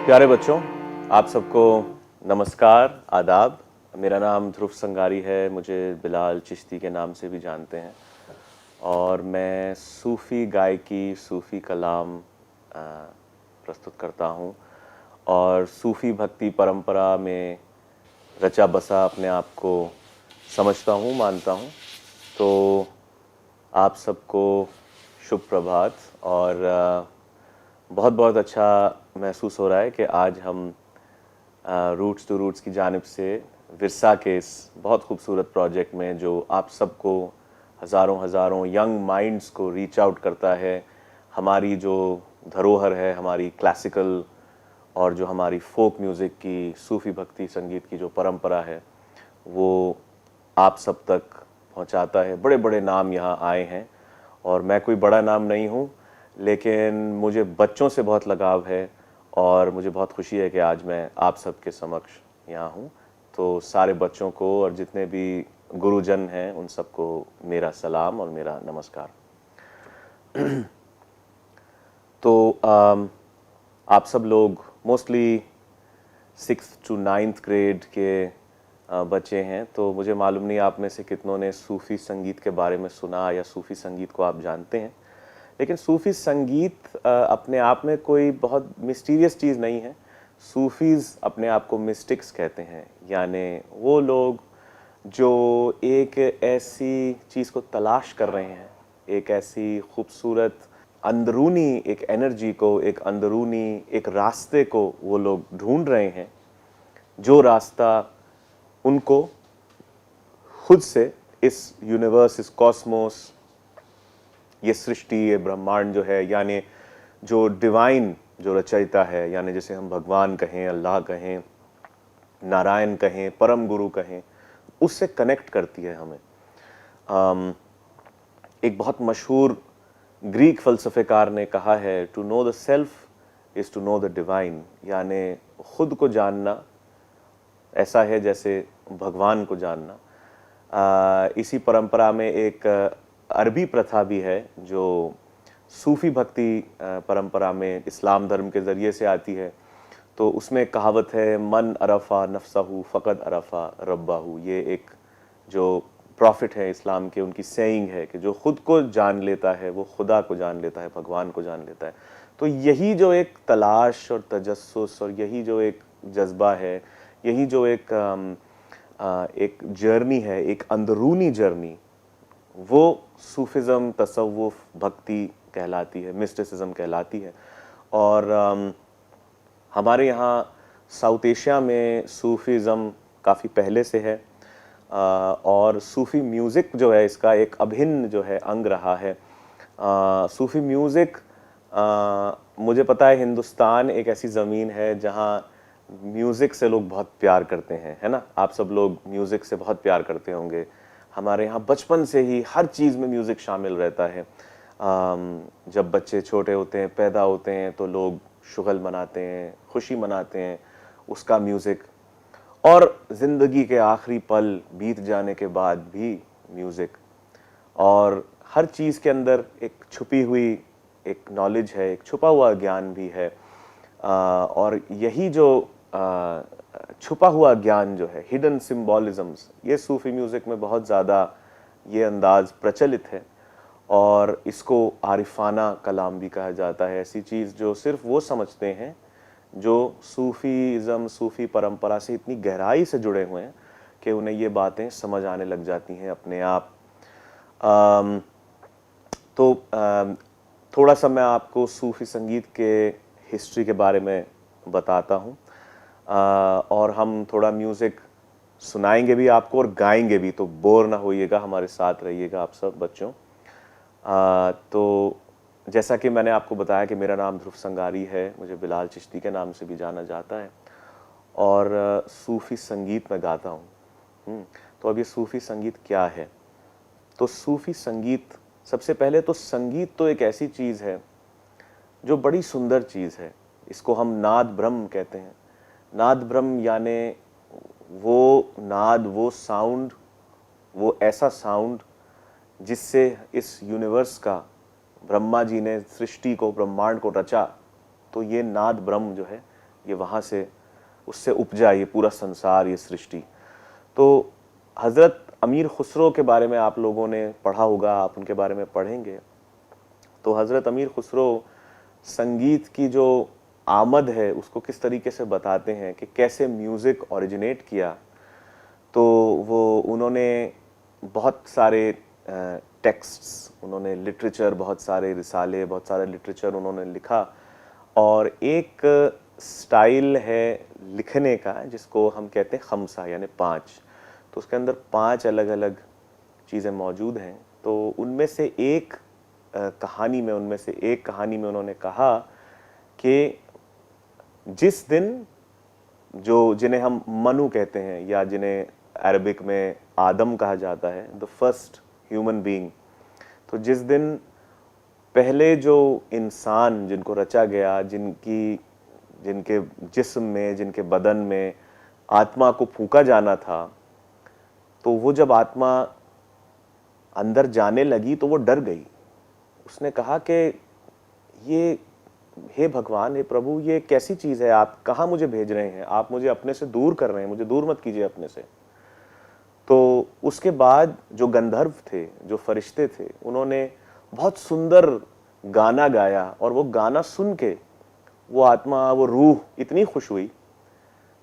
प्यारे बच्चों, आप सबको नमस्कार, आदाब। मेरा नाम ध्रुव संगारी है, मुझे बिलाल चिश्ती के नाम से भी जानते हैं और मैं सूफ़ी गायकी, सूफ़ी कलाम प्रस्तुत करता हूँ और सूफ़ी भक्ति परंपरा में रचा बसा अपने आप को समझता हूँ, मानता हूँ। तो आप सबको शुभ प्रभात और बहुत बहुत अच्छा महसूस हो रहा है कि आज हम रूट्स टू रूट्स की जानिब से विरसा के इस बहुत खूबसूरत प्रोजेक्ट में, जो आप सबको हज़ारों हज़ारों यंग माइंड्स को रीच आउट करता है, हमारी जो धरोहर है, हमारी क्लासिकल और जो हमारी फोक म्यूज़िक की, सूफ़ी भक्ति संगीत की जो परंपरा है, वो आप सब तक पहुंचाता है। बड़े बड़े नाम यहाँ आए हैं और मैं कोई बड़ा नाम नहीं हूँ, लेकिन मुझे बच्चों से बहुत लगाव है और मुझे बहुत खुशी है कि आज मैं आप सबके समक्ष यहाँ हूँ। तो सारे बच्चों को और जितने भी गुरुजन हैं उन सबको मेरा सलाम और मेरा नमस्कार। तो आप सब लोग mostly 6th to 9th grade के बच्चे हैं, तो मुझे मालूम नहीं आप में से कितनों ने सूफ़ी संगीत के बारे में सुना या सूफ़ी संगीत को आप जानते हैं। लेकिन सूफ़ी संगीत अपने आप में कोई बहुत मिस्टीरियस चीज़ नहीं है। सूफ़ीज़ अपने आप को मिस्टिक्स कहते हैं, यानी वो लोग जो एक ऐसी चीज़ को तलाश कर रहे हैं, एक ऐसी खूबसूरत अंदरूनी एक एनर्जी को, एक अंदरूनी एक रास्ते को वो लोग ढूंढ रहे हैं, जो रास्ता उनको खुद से इस यूनिवर्स, इस कॉस्मोस, ये सृष्टि, ये ब्रह्मांड जो है, यानी जो डिवाइन जो रचयिता है, यानी जिसे हम भगवान कहें, अल्लाह कहें, नारायण कहें, परम गुरु कहें, उससे कनेक्ट करती है हमें। एक बहुत मशहूर ग्रीक फ़लसफ़ेकार ने कहा है, to know the self is to know the divine, यानी खुद को जानना ऐसा है जैसे भगवान को जानना। इसी परंपरा में एक अरबी प्रथा भी है जो सूफ़ी भक्ति परंपरा में इस्लाम धर्म के ज़रिए से आती है। तो उसमें कहावत है, मन अरफ़ा नफ्सहू फ़क़द अरफ़ा रब्बाहू। ये एक जो प्रॉफिट है इस्लाम के, उनकी सेइंग है कि जो खुद को जान लेता है वो खुदा को जान लेता है, भगवान को जान लेता है। तो यही जो एक तलाश और तजस्सुस और यही जो एक जज्बा है, यही जो एक जर्नी है, एक अंदरूनी जर्नी, वो सूफिज़म, तसव्वुफ़, भक्ति कहलाती है, मिस्टिसिज्म कहलाती है। और हमारे यहाँ साउथ एशिया में सूफिज़म काफ़ी पहले से है और सूफ़ी म्यूज़िक जो है इसका एक अभिन्न जो है अंग रहा है। सूफ़ी म्यूज़िक, मुझे पता है हिंदुस्तान एक ऐसी ज़मीन है जहाँ म्यूज़िक से लोग बहुत प्यार करते हैं, है ना? आप सब लोग म्यूज़िक से बहुत प्यार करते होंगे। हमारे यहाँ बचपन से ही हर चीज़ में म्यूज़िक शामिल रहता है। जब बच्चे छोटे होते हैं, पैदा होते हैं, तो लोग शुगल मनाते हैं, खुशी मनाते हैं, उसका म्यूज़िक। और ज़िंदगी के आखिरी पल बीत जाने के बाद भी म्यूज़िक। और हर चीज़ के अंदर एक छुपी हुई एक नॉलेज है, एक छुपा हुआ ज्ञान भी है। और यही जो छुपा हुआ ज्ञान जो है, हिडन सिम्बॉलिज़म्स, ये सूफ़ी म्यूज़िक में बहुत ज़्यादा ये अंदाज़ प्रचलित है और इसको आरिफाना कलाम भी कहा जाता है। ऐसी चीज़ जो सिर्फ़ वो समझते हैं जो सूफ़ीज़म, सूफ़ी परंपरा से इतनी गहराई से जुड़े हुए हैं कि उन्हें ये बातें समझ आने लग जाती हैं अपने आप। तो थोड़ा सा मैं आपको सूफ़ी संगीत के हिस्ट्री के बारे में बताता हूँ और हम थोड़ा म्यूज़िक सुनाएंगे भी आपको और गाएंगे भी, तो बोर ना होइएगा, हमारे साथ रहिएगा आप सब बच्चों। तो जैसा कि मैंने आपको बताया कि मेरा नाम ध्रुव संगारी है, मुझे बिलाल चिश्ती के नाम से भी जाना जाता है और सूफ़ी संगीत में गाता हूँ। तो अब ये सूफ़ी संगीत क्या है? तो सूफ़ी संगीत, सबसे पहले तो संगीत तो एक ऐसी चीज़ है जो बड़ी सुंदर चीज़ है। इसको हम नाद ब्रह्म कहते हैं। नाद ब्रह्म यानी वो नाद, वो साउंड, वो ऐसा साउंड जिससे इस यूनिवर्स का, ब्रह्मा जी ने सृष्टि को, ब्रह्मांड को रचा, तो ये नाद ब्रह्म जो है ये वहाँ से उससे उपजा ये पूरा संसार, ये सृष्टि। तो हज़रत अमीर खुसरो के बारे में आप लोगों ने पढ़ा होगा, आप उनके बारे में पढ़ेंगे। तो हज़रत अमीर खुसरो संगीत की जो आमद है उसको किस तरीके से बताते हैं कि कैसे म्यूज़िक ओरिजिनेट किया। तो वो उन्होंने बहुत सारे टेक्स्ट्स, उन्होंने लिटरेचर, बहुत सारे रिसाले, बहुत सारे लिटरेचर उन्होंने लिखा। और एक स्टाइल है लिखने का जिसको हम कहते हैं खमसा, यानी 5। तो उसके अंदर 5 अलग अलग चीज़ें मौजूद हैं। तो उनमें से एक कहानी में उन्होंने कहा कि जिस दिन जिन्हें हम मनु कहते हैं, या जिन्हें अरबिक में आदम कहा जाता है, द फर्स्ट ह्यूमन बीइंग, तो जिस दिन पहले जो इंसान जिनको रचा गया, जिनके जिस्म में, जिनके बदन में आत्मा को फूंका जाना था, तो वो जब आत्मा अंदर जाने लगी तो वो डर गई। उसने कहा कि ये, हे भगवान, हे प्रभु, ये कैसी चीज़ है, आप कहाँ मुझे भेज रहे हैं, आप मुझे अपने से दूर कर रहे हैं, मुझे दूर मत कीजिए अपने से। तो उसके बाद जो गंधर्व थे, जो फरिश्ते थे, उन्होंने बहुत सुंदर गाना गाया, और वो गाना सुन के वो आत्मा, वो रूह इतनी खुश हुई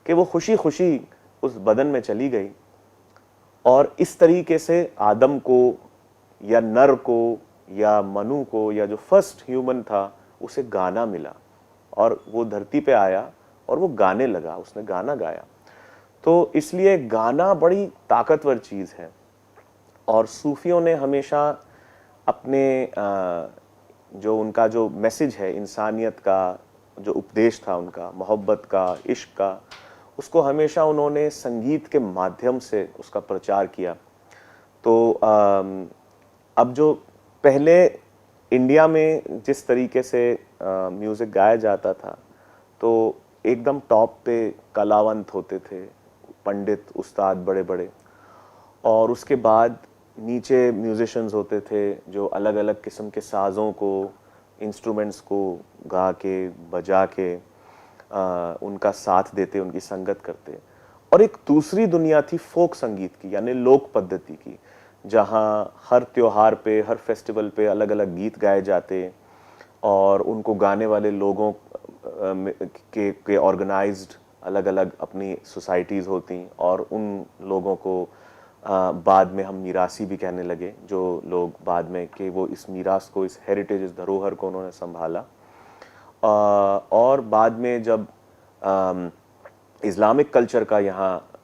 कि वो खुशी खुशी उस बदन में चली गई। और इस तरीके से आदम को, या नर को, या मनु को, या जो फर्स्ट ह्यूमन था, उसे गाना मिला, और वो धरती पे आया और वो गाने लगा, उसने गाना गाया। तो इसलिए गाना बड़ी ताकतवर चीज़ है। और सूफियों ने हमेशा अपने जो उनका जो मैसेज है, इंसानियत का जो उपदेश था, उनका मोहब्बत का, इश्क का, उसको हमेशा उन्होंने संगीत के माध्यम से उसका प्रचार किया। तो अब जो पहले इंडिया में जिस तरीके से म्यूज़िक गाया जाता था, तो एकदम टॉप पे कलावंत होते थे, पंडित, उस्ताद बड़े बड़े, और उसके बाद नीचे म्यूजिशियंस होते थे जो अलग अलग किस्म के साज़ों को, इंस्ट्रूमेंट्स को गा के, बजा के उनका साथ देते, उनकी संगत करते। और एक दूसरी दुनिया थी फोक संगीत की, यानी लोक पद्धति की, जहाँ हर त्योहार पे, हर फेस्टिवल पे अलग अलग गीत गाए जाते, और उनको गाने वाले लोगों के ऑर्गेनाइज्ड अलग अलग अपनी सोसाइटीज़ होती, और उन लोगों को बाद में हम मीरासी भी कहने लगे, जो लोग बाद में कि वो इस मीरास को, इस हेरिटेज, इस धरोहर को उन्होंने संभाला। और बाद में जब इस्लामिक कल्चर का यहाँ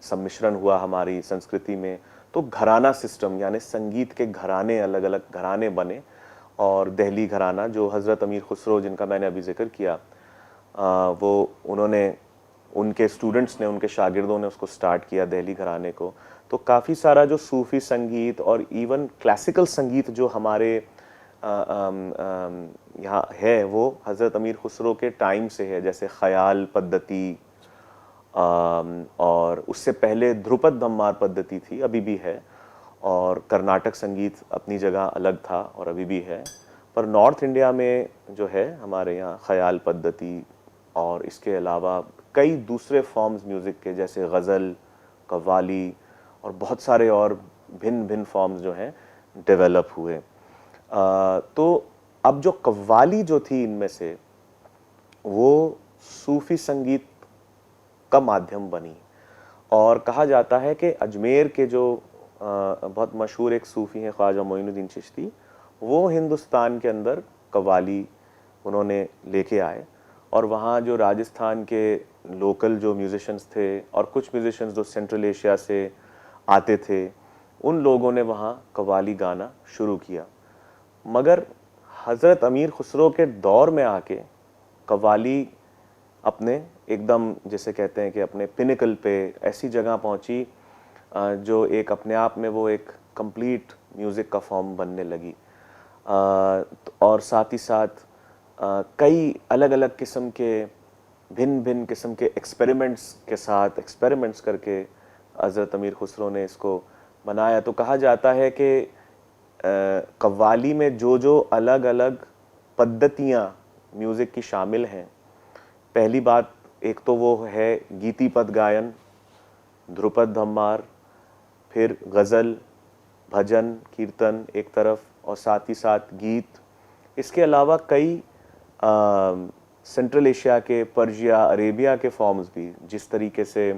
सम्मिश्रण हुआ हमारी संस्कृति में, तो घराना सिस्टम, यानी संगीत के घराने, अलग अलग घराने बने। और दिल्ली घराना, जो हज़रत अमीर खुसरो जिनका मैंने अभी जिक्र किया, वो उन्होंने, उनके स्टूडेंट्स ने, उनके शागिर्दों ने उसको स्टार्ट किया, दिल्ली घराने को। तो काफ़ी सारा जो सूफ़ी संगीत और इवन क्लासिकल संगीत जो हमारे यहाँ है, वो हज़रत अमीर खुसरो के टाइम से है, जैसे ख़याल पद्धति, और उससे पहले ध्रुपद धम्मार पद्धति थी, अभी भी है। और कर्नाटक संगीत अपनी जगह अलग था और अभी भी है। पर नॉर्थ इंडिया में जो है हमारे यहाँ ख़याल पद्धति, और इसके अलावा कई दूसरे फॉर्म्स म्यूज़िक के, जैसे गज़ल, कव्वाली, और बहुत सारे और भिन्न भिन्न फॉर्म्स जो हैं डेवलप हुए। तो अब जो कव्वाली जो थी इनमें से, वो सूफ़ी संगीत का माध्यम बनी। और कहा जाता है कि अजमेर के जो बहुत मशहूर एक सूफ़ी हैं, ख्वाजा मोइनुद्दीन चिश्ती, वो हिंदुस्तान के अंदर कव्वाली उन्होंने लेके आए। और वहाँ जो राजस्थान के लोकल जो म्यूज़िशंस थे, और कुछ म्यूज़िशंस जो सेंट्रल एशिया से आते थे, उन लोगों ने वहाँ कव्वाली गाना शुरू किया। मगर हज़रत अमीर खुसरो के दौर में आके कव्वाली अपने एकदम, जैसे कहते हैं कि अपने पिनिकल पे, ऐसी जगह पहुंची जो एक अपने आप में वो एक कंप्लीट म्यूज़िक का फॉर्म बनने लगी। और साथ ही साथ कई अलग अलग किस्म के, भिन्न भिन्न किस्म के एक्सपेरिमेंट्स करके हज़रत अमीर खुसरो ने इसको बनाया। तो कहा जाता है कि कव्वाली में जो जो अलग अलग पद्धतियाँ म्यूज़िक की शामिल हैं, पहली बात, एक तो वो है गीति पद गायन, ध्रुपद धम्मार, फिर गज़ल, भजन, कीर्तन एक तरफ, और साथ ही साथ गीत। इसके अलावा कई सेंट्रल एशिया के, पर्शिया, अरेबिया के फॉर्म्स भी, जिस तरीके से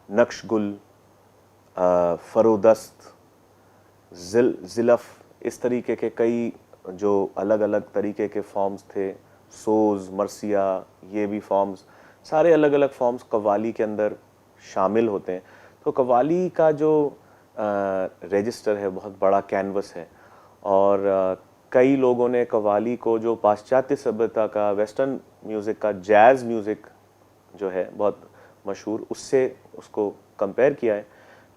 नक्शगुल, फरोदस्त, ज़िलफ़, इस तरीके के कई जो अलग अलग तरीके के फॉर्म्स थे, सोज़, मर्सिया, ये भी फॉर्म्स, सारे अलग अलग फॉर्म्स कव्वाली के अंदर शामिल होते हैं। तो कव्वाली का जो रजिस्टर है बहुत बड़ा कैनवस है, और कई लोगों ने कव्वाली को जो पाश्चात्य सभ्यता का, वेस्टर्न म्यूज़िक का, जैज़ म्यूज़िक जो है बहुत मशहूर, उससे उसको कंपेयर किया है,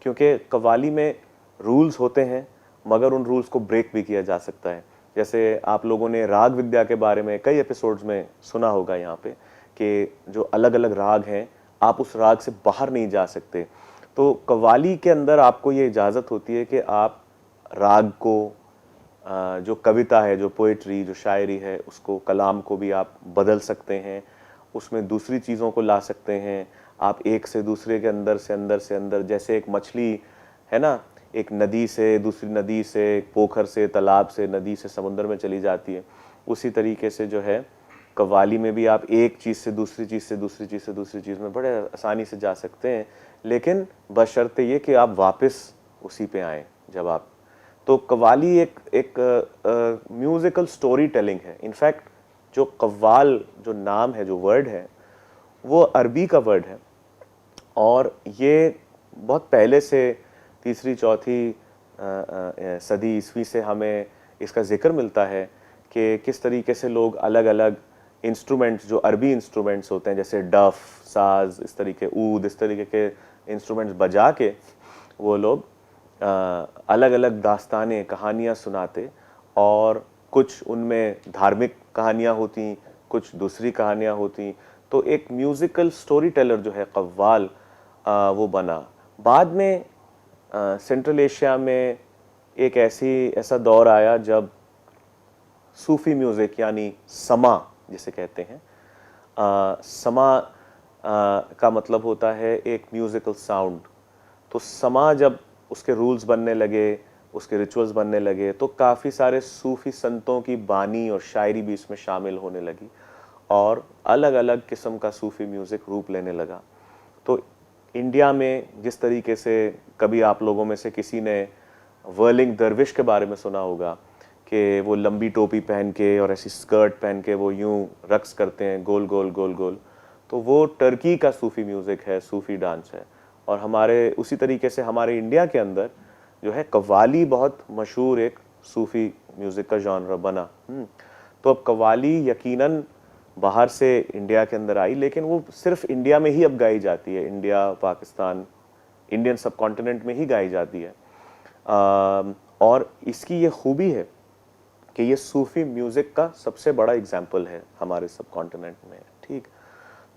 क्योंकि कव्वाली में रूल्स होते हैं मगर उन रूल्स को ब्रेक भी किया जा सकता है। जैसे आप लोगों ने राग विद्या के बारे में कई एपिसोड्स में सुना होगा यहाँ पे, कि जो अलग अलग राग हैं आप उस राग से बाहर नहीं जा सकते। तो कव्वाली के अंदर आपको ये इजाज़त होती है कि आप राग को, जो कविता है, जो पोइट्री, जो शायरी है, उसको, कलाम को भी आप बदल सकते हैं, उसमें दूसरी चीज़ों को ला सकते हैं। आप एक से दूसरे के अंदर से अंदर से अंदर, जैसे एक मछली है ना, एक नदी से दूसरी नदी से, एक पोखर से, तालाब से, नदी से समुद्र में चली जाती है, उसी तरीके से जो है कव्वाली में भी आप एक चीज़ से दूसरी चीज़ से दूसरी चीज़ से दूसरी चीज़ में बड़े आसानी से जा सकते हैं, लेकिन बशर्ते ये कि आप वापस उसी पे आएँ जब आप। तो कव्वाली एक म्यूज़िकल स्टोरी टेलिंग है। इनफैक्ट जो कव्वाल जो नाम है, जो वर्ड है, वो अरबी का वर्ड है, और ये बहुत पहले से, तीसरी चौथी सदी ईस्वी से हमें इसका जिक्र मिलता है कि किस तरीके से लोग अलग अलग इंस्ट्रूमेंट्स, जो अरबी इंस्ट्रूमेंट्स होते हैं, जैसे डफ, साज, इस तरीके, ऊद, इस तरीके के इंस्ट्रूमेंट्स बजा के वो लोग अलग अलग दास्तानें, कहानियाँ सुनाते, और कुछ उनमें धार्मिक कहानियाँ होती, कुछ दूसरी कहानियाँ होती। तो एक म्यूज़िकल स्टोरी टेलर जो है कव्वाल, वो बना। बाद में सेंट्रल एशिया में एक ऐसा दौर आया जब सूफ़ी म्यूज़िक, यानी समा जिसे कहते हैं, समा का मतलब होता है एक म्यूज़िकल साउंड। तो समा जब उसके रूल्स बनने लगे, उसके रिचुअल्स बनने लगे, तो काफ़ी सारे सूफ़ी संतों की बानी और शायरी भी इसमें शामिल होने लगी, और अलग अलग किस्म का सूफ़ी म्यूज़िक रूप लेने लगा। तो इंडिया में जिस तरीके से, कभी आप लोगों में से किसी ने वर्लिंग दरविश के बारे में सुना होगा, कि वो लंबी टोपी पहन के और ऐसी स्कर्ट पहन के वो यूं रक्स करते हैं, गोल गोल गोल गोल। तो वो टर्की का सूफ़ी म्यूज़िक है, सूफ़ी डांस है। और हमारे उसी तरीके से हमारे इंडिया के अंदर जो है कव्वाली बहुत मशहूर एक सूफ़ी म्यूज़िक का जॉनर बना। तो अब कव्वाली यकीनन बाहर से इंडिया के अंदर आई, लेकिन वो सिर्फ इंडिया में ही अब गाई जाती है, इंडिया, पाकिस्तान, इंडियन सब कॉन्टिनेंट में ही गाई जाती है। और इसकी ये खूबी है कि ये सूफ़ी म्यूज़िक का सबसे बड़ा एग्जाम्पल है हमारे सब कॉन्टिनेंट में, ठीक।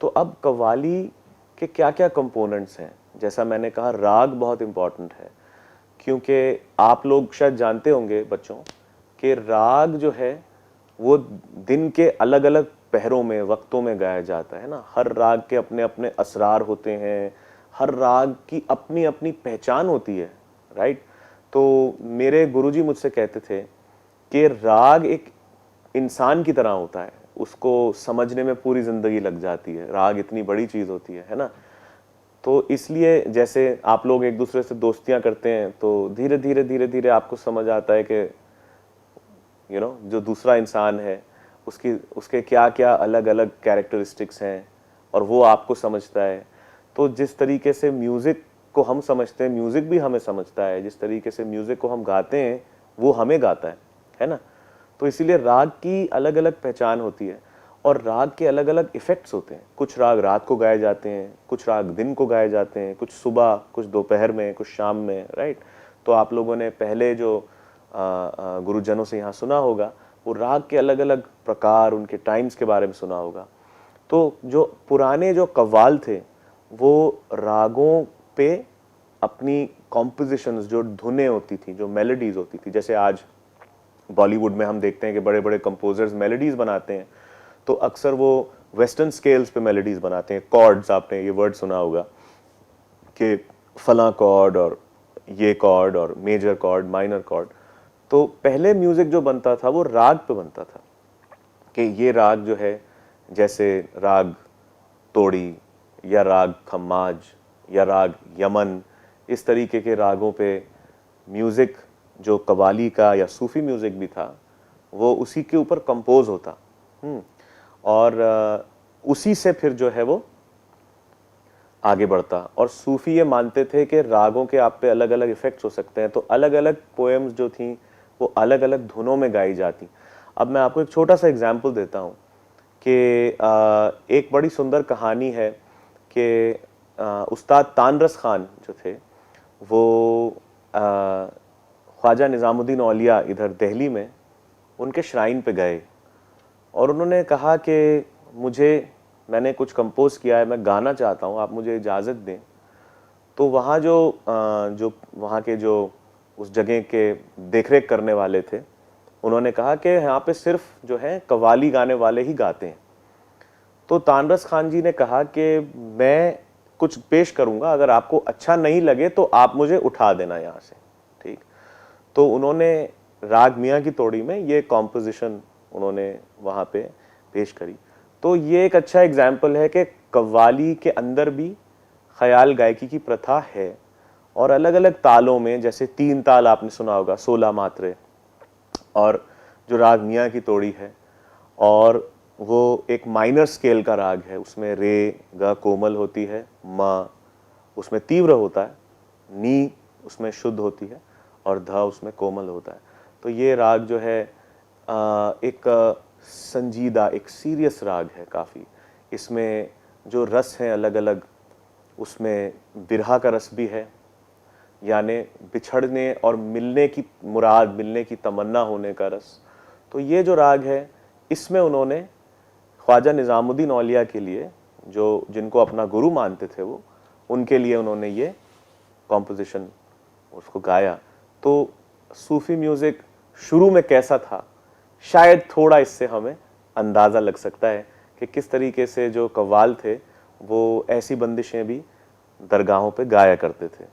तो अब कव्वाली के क्या क्या कंपोनेंट्स हैं, जैसा मैंने कहा, राग बहुत इम्पॉर्टेंट है, क्योंकि आप लोग शायद जानते होंगे बच्चों कि राग जो है वो दिन के अलग अलग पहरों में, वक्तों में गाया जाता है ना। हर राग के अपने अपने असरार होते हैं, हर राग की अपनी अपनी पहचान होती है, राइट। तो मेरे गुरुजी मुझसे कहते थे कि राग एक इंसान की तरह होता है, उसको समझने में पूरी ज़िंदगी लग जाती है, राग इतनी बड़ी चीज़ होती है ना। तो इसलिए जैसे आप लोग एक दूसरे से दोस्तियां करते हैं, तो धीरे धीरे धीरे धीरे आपको समझ आता है कि जो दूसरा इंसान है उसके क्या क्या अलग अलग कैरेक्टरिस्टिक्स हैं, और वो आपको समझता है। तो जिस तरीके से म्यूज़िक को हम समझते हैं, म्यूज़िक भी हमें समझता है, जिस तरीके से म्यूज़िक को हम गाते हैं वो हमें गाता है ना। तो इसीलिए राग की अलग अलग पहचान होती है, और राग के अलग अलग इफ़ेक्ट्स होते हैं। कुछ राग रात को गाए जाते हैं, कुछ राग दिन को गाए जाते हैं, कुछ सुबह, कुछ दोपहर में, कुछ शाम में, राइट। तो आप लोगों ने पहले जो गुरुजनों से यहाँ सुना होगा, वो राग के अलग अलग प्रकार, उनके टाइम्स के बारे में सुना होगा। तो जो पुराने जो कव्वाल थे, वो रागों पे अपनी कॉम्पोजिशंस, जो धुनें होती थी, जो मेलोडीज़ होती थी, जैसे आज बॉलीवुड में हम देखते हैं कि बड़े बड़े कंपोजर्स मेलोडीज़ बनाते हैं, तो अक्सर वो वेस्टर्न स्केल्स पे मेलोडीज बनाते हैं। कॉर्ड्स, आपने ये वर्ड सुना होगा कि फला कॉर्ड और ये कॉर्ड और मेजर कॉर्ड, माइनर कॉर्ड। तो पहले म्यूजिक जो बनता था वो राग पे बनता था कि ये राग जो है, जैसे राग तोड़ी या राग खम्माज या राग यमन, इस तरीके के रागों पे म्यूजिक जो कव्वाली का या सूफी म्यूजिक भी था वो उसी के ऊपर कंपोज होता। और उसी से फिर जो है वो आगे बढ़ता। और सूफी ये मानते थे कि रागों के आप पे अलग अलग इफेक्ट्स हो सकते हैं, तो अलग अलग पोएम्स जो थी वो अलग अलग धुनों में गाई जाती। अब मैं आपको एक छोटा सा एग्जाम्पल देता हूँ कि एक बड़ी सुंदर कहानी है कि उस्ताद तानरस खान जो थे वो ख्वाजा निज़ामुद्दीन औलिया इधर दिल्ली में उनके श्राइन पे गए और उन्होंने कहा कि मैंने कुछ कंपोज किया है, मैं गाना चाहता हूँ, आप मुझे इजाज़त दें। तो वहाँ जो वहाँ के जो उस जगह के देखरेख करने वाले थे, उन्होंने कहा कि यहाँ पे सिर्फ जो है कव्वाली गाने वाले ही गाते हैं। तो तानरस खान जी ने कहा कि मैं कुछ पेश करूँगा, अगर आपको अच्छा नहीं लगे तो आप मुझे उठा देना यहाँ से, ठीक। तो उन्होंने राग मियाँ की तोड़ी में ये कॉम्पोजिशन उन्होंने वहाँ पे पेश करी। तो ये एक अच्छा एग्जाम्पल है कि कव्वाली के अंदर भी ख्याल गायकी की प्रथा है और अलग अलग तालों में, जैसे 3 ताल आपने सुना होगा, 16 मात्रे, और जो राग मियाँ की तोड़ी है और वो एक माइनर स्केल का राग है, उसमें रे गा कोमल होती है, मा उसमें तीव्र होता है, नी उसमें शुद्ध होती है और ध उसमें कोमल होता है। तो ये राग जो है एक संजीदा, एक सीरियस राग है काफ़ी। इसमें जो रस हैं अलग अलग, उसमें बिरहा का रस भी है, यानी बिछड़ने और मिलने की मुराद, मिलने की तमन्ना होने का रस। तो ये जो राग है, इसमें उन्होंने ख्वाजा निज़ामुद्दीन औलिया के लिए, जो जिनको अपना गुरु मानते थे वो, उनके लिए उन्होंने ये कॉम्पोजिशन उसको गाया। तो सूफ़ी म्यूज़िक शुरू में कैसा था, शायद थोड़ा इससे हमें अंदाज़ा लग सकता है कि किस तरीके से जो कव्वाल थे वो ऐसी बंदिशें भी दरगाहों पे गाया करते थे।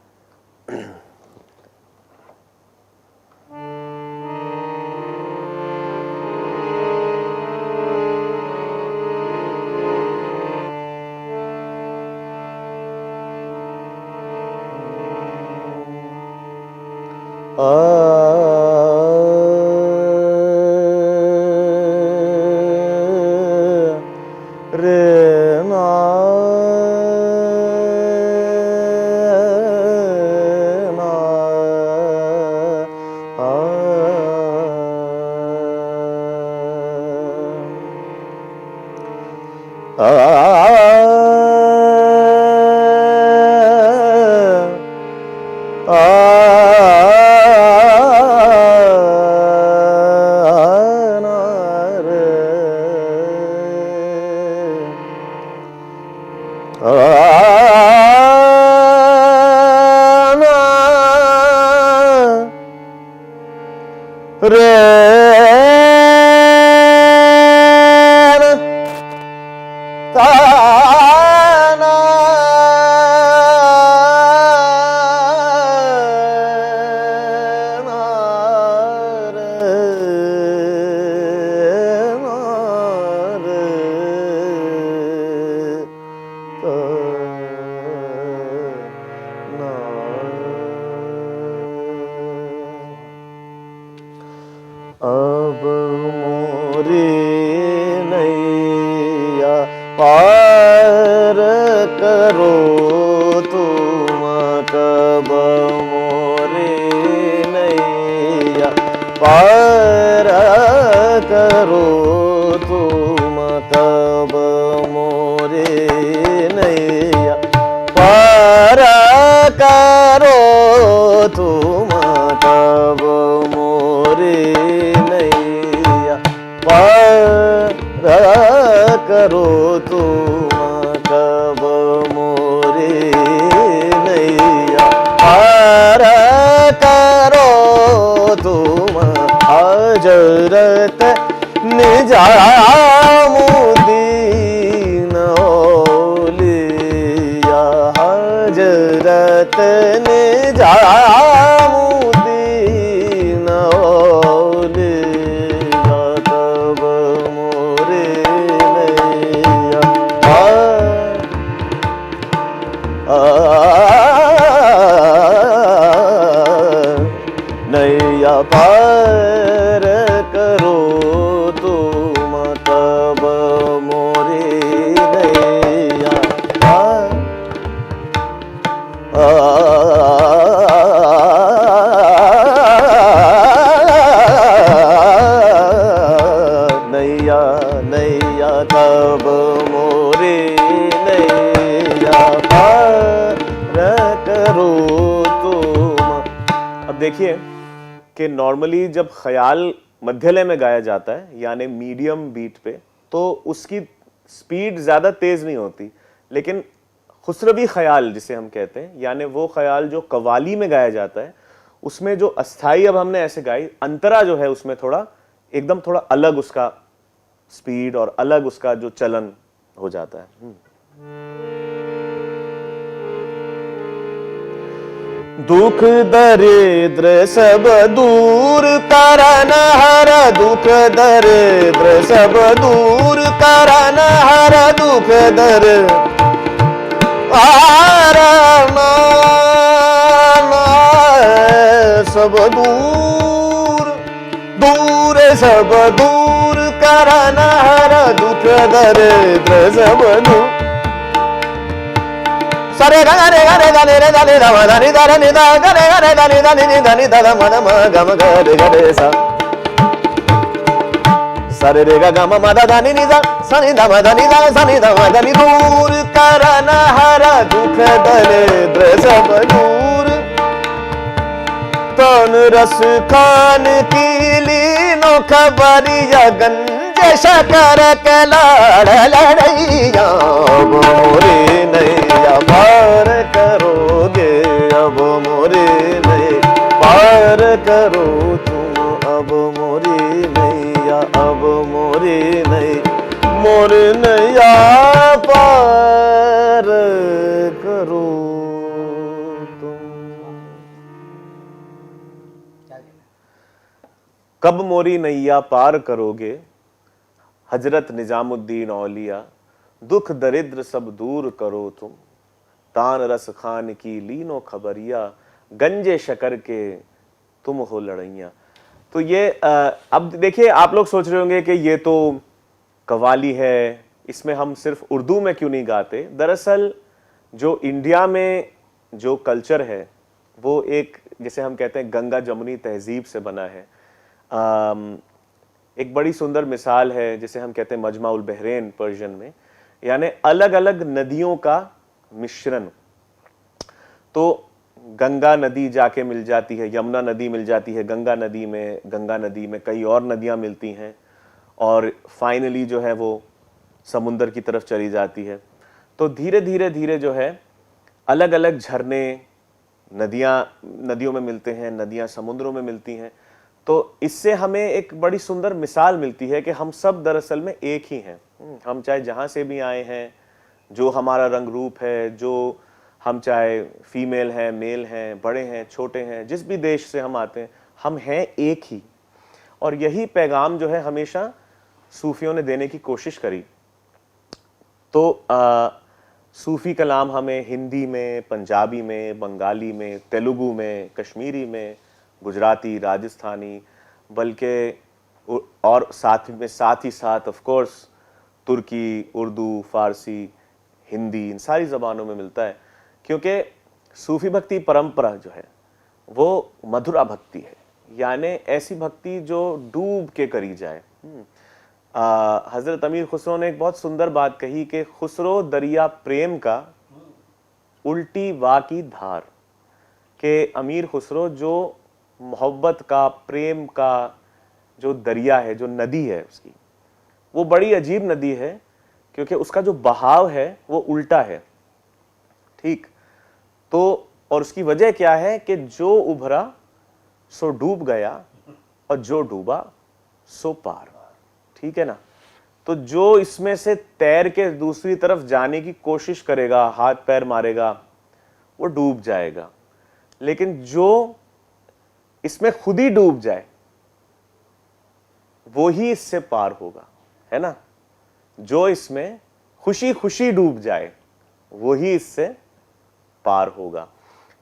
निजामुद्दीन रतन जामुदीन औलिया तब मोरे नैया नैया पार करो तुम तब मोरे नैया नैया नैया तब मोरे नैया पार करो तुम। अब देखिए कि नॉर्मली जब ख्याल मध्यलय में गाया जाता है यानी मीडियम बीट पे तो उसकी स्पीड ज़्यादा तेज़ नहीं होती, लेकिन खुसरवी ख्याल जिसे हम कहते हैं यानी वो ख्याल जो कवाली में गाया जाता है उसमें जो अस्थाई अब हमने ऐसे गाई, अंतरा जो है उसमें थोड़ा एकदम थोड़ा अलग उसका स्पीड और अलग उसका जो चलन हो जाता है। दुख दरिद्र सब दूर करन हर दुख दरिद्र सब दूर करन हर दुख दरिद्र सब दूर दूर सब दूर करन हर दुख दरिद्र सब दूर सरे गा रे गा रे गा रे गा रे गा रे गा रे गा रे गा रे गा रे गा रे गा रे गा रे म म ग म ग रे गा रे सा सरे रे गा ग म म द ध नि नि द स नि द म द नि द स नि द म द नि दूर करन हर दुख दरिद्र सब दूर तन रस खान की लीनो खबरिया गंज शकर के लाड़ लड़ैया मोरे नैया पार करोगे अब मोरे नैया पार करो तुम अब मोरे नैया अब मोरे नैया मोरे नैया पार करो तुम। कब मोरी नैया पार करोगे हजरत निजामुद्दीन औलिया दुख दरिद्र सब दूर करो तुम तान रस खान की लीनो खबरिया गंजे शकर के तुम हो लड़ैया। तो ये अब देखिए आप लोग सोच रहे होंगे कि ये तो कव्वाली है, इसमें हम सिर्फ उर्दू में क्यों नहीं गाते। दरअसल जो इंडिया में जो कल्चर है वो एक जैसे हम कहते हैं गंगा जमुनी तहजीब से बना है। एक बड़ी सुंदर मिसाल है जिसे हम कहते हैं मजमा उल बहरैन पर्शियन में, यानी अलग अलग नदियों का मिश्रण। तो गंगा नदी जाके मिल जाती है, यमुना नदी मिल जाती है गंगा नदी में कई और नदियां मिलती हैं और फाइनली जो है वो समुंदर की तरफ चली जाती है। तो धीरे धीरे जो है अलग अलग झरने नदियों में मिलते हैं, नदियां समुद्रों में मिलती हैं। तो इससे हमें एक बड़ी सुंदर मिसाल मिलती है कि हम सब दरअसल में एक ही हैं। हम चाहे जहाँ से भी आए हैं, जो हमारा रंग रूप है, जो हम चाहे फीमेल हैं, मेल हैं, बड़े हैं, छोटे हैं, जिस भी देश से हम आते हैं, हम हैं एक ही। और यही पैगाम जो है हमेशा सूफियों ने देने की कोशिश करी। तो सूफ़ी कलाम हमें हिंदी में, पंजाबी में, बंगाली में, तेलुगु में, कश्मीरी में, गुजराती, राजस्थानी, बल्कि और साथ ही साथ ऑफ कोर्स तुर्की, उर्दू, फ़ारसी, हिंदी, इन सारी ज़बानों में मिलता है। क्योंकि सूफ़ी भक्ति परंपरा जो है वो मधुरा भक्ति है, यानी ऐसी भक्ति जो डूब के करी जाए। हज़रत अमीर खुसरो ने एक बहुत सुंदर बात कही कि खुसरो दरिया प्रेम का उल्टी वा की धार, के अमीर खुसरो जो मोहब्बत का, प्रेम का जो दरिया है, जो नदी है उसकी, वो बड़ी अजीब नदी है क्योंकि उसका जो बहाव है वो उल्टा है। ठीक, तो और उसकी वजह क्या है कि जो उभरा सो डूब गया और जो डूबा सो पार। ठीक है ना। तो जो इसमें से तैर के दूसरी तरफ जाने की कोशिश करेगा, हाथ पैर मारेगा, वो डूब जाएगा। लेकिन जो इसमें खुद ही डूब जाए वो ही इससे पार होगा, है ना। जो इसमें खुशी खुशी डूब जाए वो ही इससे पार होगा।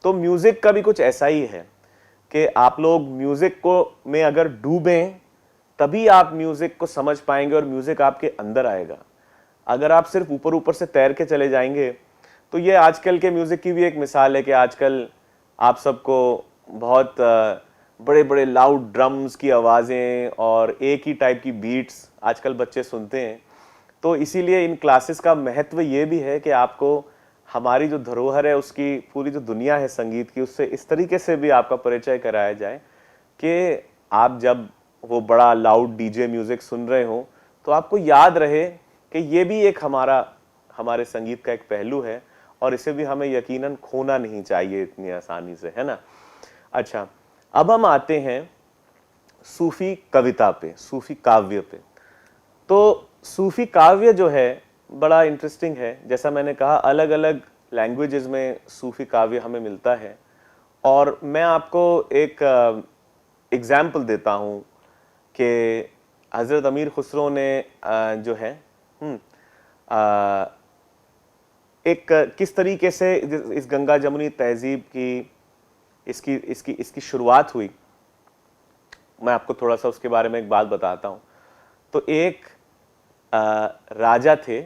तो म्यूजिक का भी कुछ ऐसा ही है कि आप लोग म्यूजिक को में अगर डूबें तभी आप म्यूजिक को समझ पाएंगे और म्यूजिक आपके अंदर आएगा। अगर आप सिर्फ ऊपर ऊपर से तैर के चले जाएंगे तो ये आजकल के म्यूजिक की भी एक मिसाल है कि आजकल आप सबको बहुत बड़े बड़े लाउड ड्रम्स की आवाज़ें और एक ही टाइप की बीट्स आजकल बच्चे सुनते हैं। तो इसीलिए इन क्लासेस का महत्व ये भी है कि आपको हमारी जो धरोहर है, उसकी पूरी जो दुनिया है संगीत की, उससे इस तरीके से भी आपका परिचय कराया जाए कि आप जब वो बड़ा लाउड डीजे म्यूजिक सुन रहे हो तो आपको याद रहे कि ये भी एक हमारे संगीत का एक पहलू है और इसे भी हमें यकीनन खोना नहीं चाहिए इतनी आसानी से, है ना। अच्छा, अब हम आते हैं सूफी कविता पे, सूफी काव्य पे। तो सूफी काव्य जो है बड़ा इंटरेस्टिंग है। जैसा मैंने कहा, अलग अलग लैंग्वेजेस में सूफी काव्य हमें मिलता है। और मैं आपको एक एग्जाम्पल देता हूँ कि हज़रत अमीर खुसरो ने जो है एक किस तरीके से इस गंगा जमुनी तहजीब की इसकी शुरुआत हुई। मैं आपको थोड़ा सा उसके बारे में एक बात बताता हूँ। तो एक राजा थे,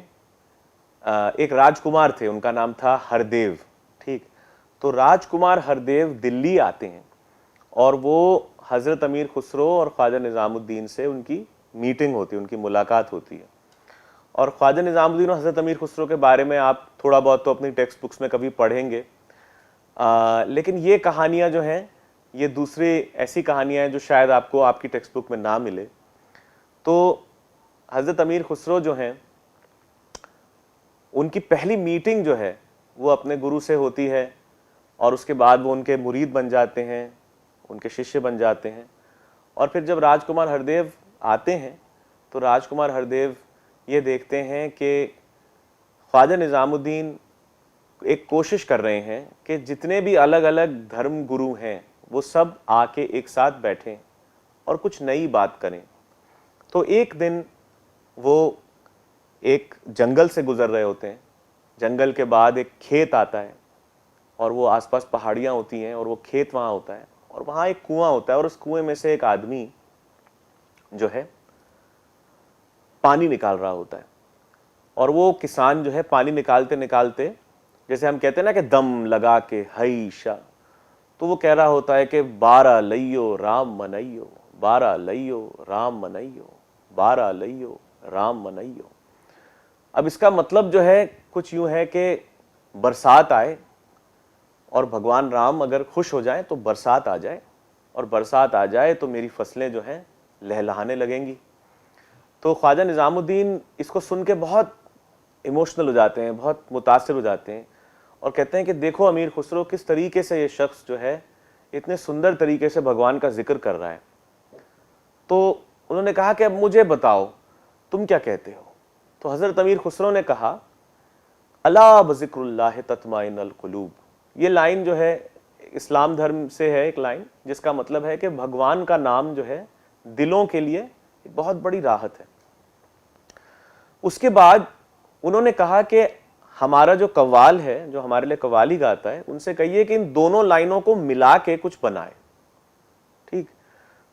एक राजकुमार थे, उनका नाम था हरदेव। ठीक, तो राजकुमार हरदेव दिल्ली आते हैं और वो हज़रत अमीर खुसरो और ख्वाजा निज़ामुद्दीन से उनकी मीटिंग होती है, उनकी मुलाकात होती है। और ख्वाजा निज़ामुद्दीन और हज़रत अमीर खुसरो के बारे में आप थोड़ा बहुत तो अपनी टेक्स्ट बुक्स में कभी पढ़ेंगे, लेकिन ये कहानियाँ जो हैं ये दूसरी ऐसी कहानियाँ हैं जो शायद आपको आपकी टेक्स्ट बुक में ना मिले। तो हज़रत अमीर खुसरो जो हैं, उनकी पहली मीटिंग जो है वो अपने गुरु से होती है और उसके बाद वो उनके मुरीद बन जाते हैं, उनके शिष्य बन जाते हैं। और फिर जब राजकुमार हरदेव आते हैं तो राजकुमार हरदेव ये देखते हैं कि ख्वाजा निज़ामुद्दीन एक कोशिश कर रहे हैं कि जितने भी अलग अलग धर्म गुरु हैं वो सब आके एक साथ बैठें और कुछ नई बात करें। तो एक दिन वो एक जंगल से गुजर रहे होते हैं, जंगल के बाद एक खेत आता है और वो आसपास पहाड़ियाँ होती हैं और वो खेत वहाँ होता है और वहाँ एक कुआं होता है और उस कुएं में से एक आदमी जो है पानी निकाल रहा होता है। और वो किसान जो है पानी निकालते निकालते, जैसे हम कहते हैं ना कि दम लगा के हईशा, तो वो कह रहा होता है कि 12 लइयो राम मनइयो, 12 लइयो राम मनइयो, 12 लइयो राम मनइयो। अब इसका मतलब जो है कुछ यूं है कि बरसात आए और भगवान राम अगर खुश हो जाए तो बरसात आ जाए, और बरसात आ जाए तो मेरी फसलें जो हैं लहलहाने लगेंगी। तो ख्वाजा निज़ामुद्दीन इसको सुन के बहुत इमोशनल हो जाते हैं, बहुत मुतासिर हो जाते हैं और कहते हैं कि देखो अमीर खुसरो, किस तरीके से ये शख्स जो है इतने सुंदर तरीके से भगवान का जिक्र कर रहा है। तो उन्होंने कहा कि अब मुझे बताओ तुम क्या कहते हो। तो हज़रत अमीर खुसरो ने कहा, अला बज़िक्रुल्लाह तत्माइनुल कुलूब। ये लाइन जो है इस्लाम धर्म से है एक लाइन, जिसका मतलब है कि भगवान का नाम जो है दिलों के लिए बहुत बड़ी राहत है। उसके बाद उन्होंने कहा कि हमारा जो कव्वाल है, जो हमारे लिए कव्वाली गाता है, उनसे कहिए कि इन दोनों लाइनों को मिला के कुछ बनाए। ठीक,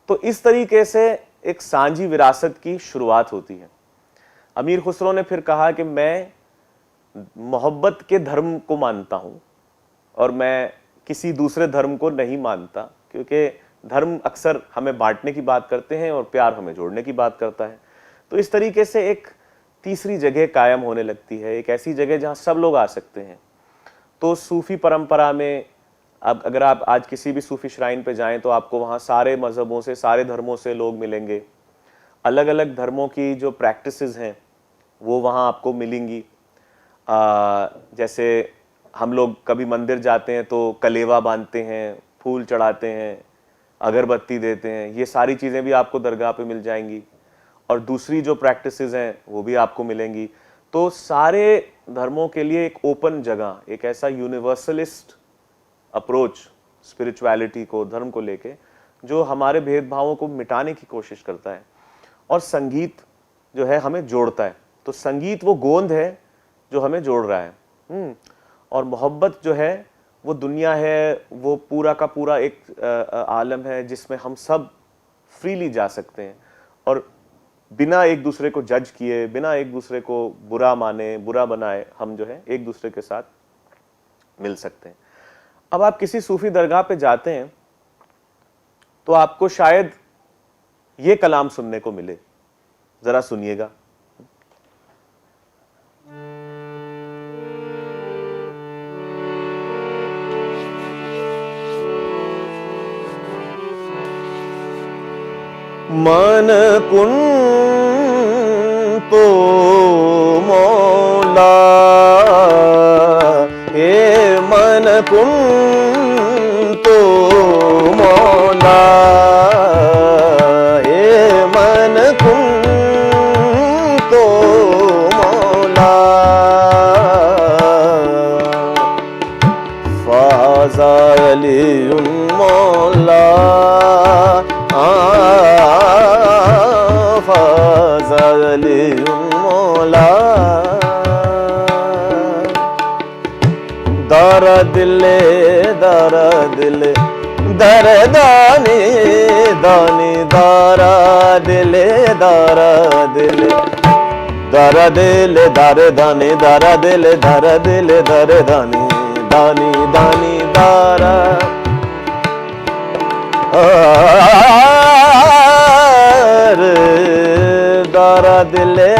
तो इस तरीके से एक सांझी विरासत की शुरुआत होती है। अमीर खुसरो ने फिर कहा कि मैं मोहब्बत के धर्म को मानता हूं और मैं किसी दूसरे धर्म को नहीं मानता, क्योंकि धर्म अक्सर हमें बांटने की बात करते हैं और प्यार हमें जोड़ने की बात करता है। तो इस तरीके से एक तीसरी जगह कायम होने लगती है, एक ऐसी जगह जहां सब लोग आ सकते हैं। तो सूफी परंपरा में अब अगर आप आज किसी भी सूफी श्राइन पे जाएं तो आपको वहाँ सारे मजहबों से, सारे धर्मों से लोग मिलेंगे। अलग अलग धर्मों की जो प्रैक्टिसेस हैं वो वहाँ आपको मिलेंगी। जैसे हम लोग कभी मंदिर जाते हैं तो कलेवा बांधते हैं, फूल चढ़ाते हैं, अगरबत्ती देते हैं, ये सारी चीज़ें भी आपको दरगाह पे मिल जाएंगी। और दूसरी जो प्रैक्टिसेस हैं वो भी आपको मिलेंगी। तो सारे धर्मों के लिए एक ओपन जगह, एक ऐसा यूनिवर्सलिस्ट अप्रोच स्पिरिचुअलिटी को, धर्म को लेके, जो हमारे भेदभावों को मिटाने की कोशिश करता है। और संगीत जो है हमें जोड़ता है। तो संगीत वो गोंद है जो हमें जोड़ रहा है। और मोहब्बत जो है वो दुनिया है, वो पूरा का पूरा एक आलम है जिसमें हम सब फ्रीली जा सकते हैं और बिना एक दूसरे को जज किए, बिना एक दूसरे को बुरा माने, बुरा बनाए, हम जो है एक दूसरे के साथ मिल सकते हैं। अब आप किसी सूफी दरगाह पे जाते हैं तो आपको शायद ये कलाम सुनने को मिले, जरा सुनिएगा। मन कुन तो मौला, हे मन कुन तो मौला, हे मन कुन तो मौला, फाज़ालियुन मौला, फाज़ालियुन मौला, दर दिले दरदानी दानी, दारा दिले दर दिले दर दानी, दारा दिले दर दानी दानी दानी दारा, दारा दिले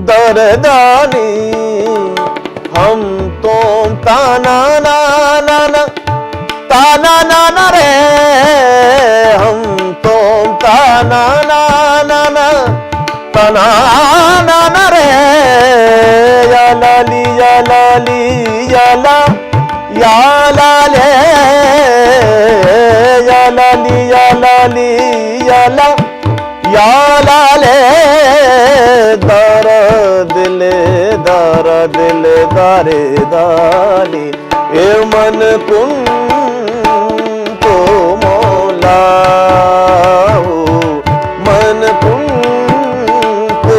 दरदानी, हम तुम ताना ना ना ना ताना ना ना रे, हम तुम ताना ना ना ना ताना ना ना रे, या लाली या लाली या ला या लाले, या लाली या लाली या ला या लाले, दर दिले दारे दाली, ए मन कुन तो मौला, मन कुन तो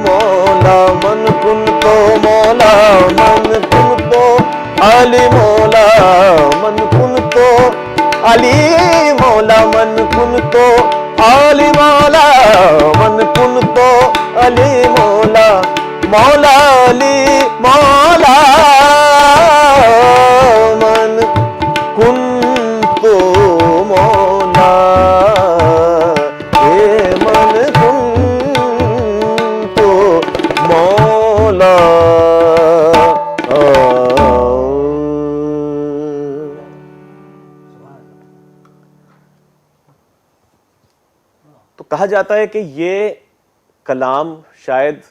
मौला, मन कुन तो मौला, मन कुन तो अली मौला, मन कुन तो अली मौला, मन कुन तो अली मौला, मन कुन तो अली मौला, मौला अली मौला, मन कुन तो मौला, हे मन कुन तो मौला। तो कहा जाता है कि ये कलाम शायद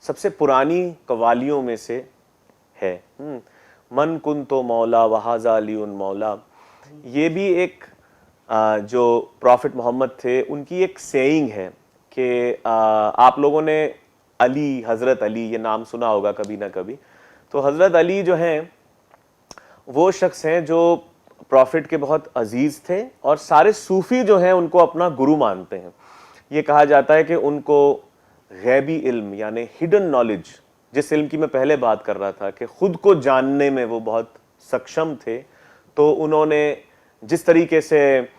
सबसे पुरानी कवालियों में से है। मन कुन तो मौला वहाज़ा अलीउन मौला, ये भी एक जो प्रॉफिट मोहम्मद थे उनकी एक सेइंग है कि आप लोगों ने अली, हज़रत अली, ये नाम सुना होगा कभी ना कभी। तो हज़रत अली जो हैं वो शख्स हैं जो प्रॉफिट के बहुत अजीज़ थे और सारे सूफ़ी जो हैं उनको अपना गुरु मानते हैं। ये कहा जाता है कि उनको गैबी इल्म यानी हिडन नॉलेज, जिस इल्म की मैं पहले बात कर रहा था कि खुद को जानने में वो बहुत सक्षम थे, तो उन्होंने जिस तरीके से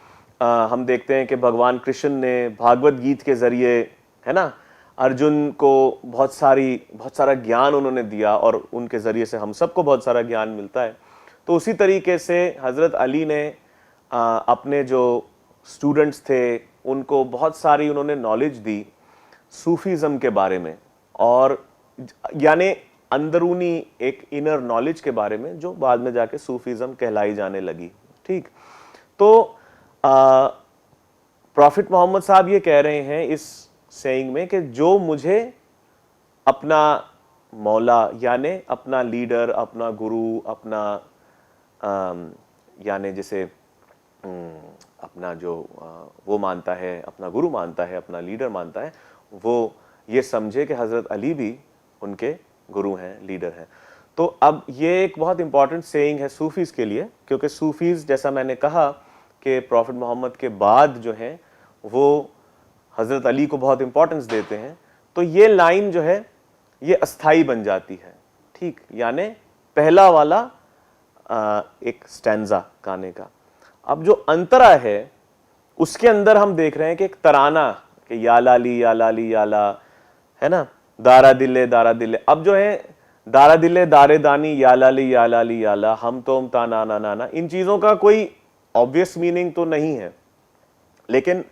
हम देखते हैं कि भगवान कृष्ण ने भागवत गीत के ज़रिए, है ना, अर्जुन को बहुत सारा ज्ञान उन्होंने दिया और उनके ज़रिए से हम सबको बहुत सारा ज्ञान मिलता है। तो उसी तरीके से हज़रत अली ने अपने जो स्टूडेंट्स थे उनको बहुत सारी उन्होंने नॉलेज दी सूफीज़म के बारे में, और यानी अंदरूनी एक इनर नॉलेज के बारे में, जो बाद में जाके सूफीज़म कहलाई जाने लगी। ठीक, तो प्रॉफिट मोहम्मद साहब ये कह रहे हैं इस सेइंग में कि जो मुझे अपना मौला यानी अपना लीडर, अपना गुरु, अपना यानी जैसे अपना जो वो मानता है, अपना गुरु मानता है, अपना लीडर मानता है, वो ये समझे कि हज़रत अली भी उनके गुरु हैं, लीडर हैं। तो अब ये एक बहुत इंपॉर्टेंट सेइंग है सूफीज के लिए, क्योंकि सूफीज जैसा मैंने कहा कि प्रॉफिट मोहम्मद के बाद जो है वो हज़रत अली को बहुत इंपॉर्टेंस देते हैं, तो ये लाइन जो है ये अस्थाई बन जाती है, ठीक, यानी पहला वाला एक स्टैंजा गाने का। अब जो अंतरा है उसके अंदर हम देख रहे हैं कि एक तराना कि या लाली या लाली या ला, है ना, दारा दिले दारा दिले। अब जो है दारा दिले दारे दानी या लाली या लाली या ला, हम तोम ता ना ना ना ना, इन चीजों का कोई ऑब्वियस मीनिंग तो नहीं है, लेकिन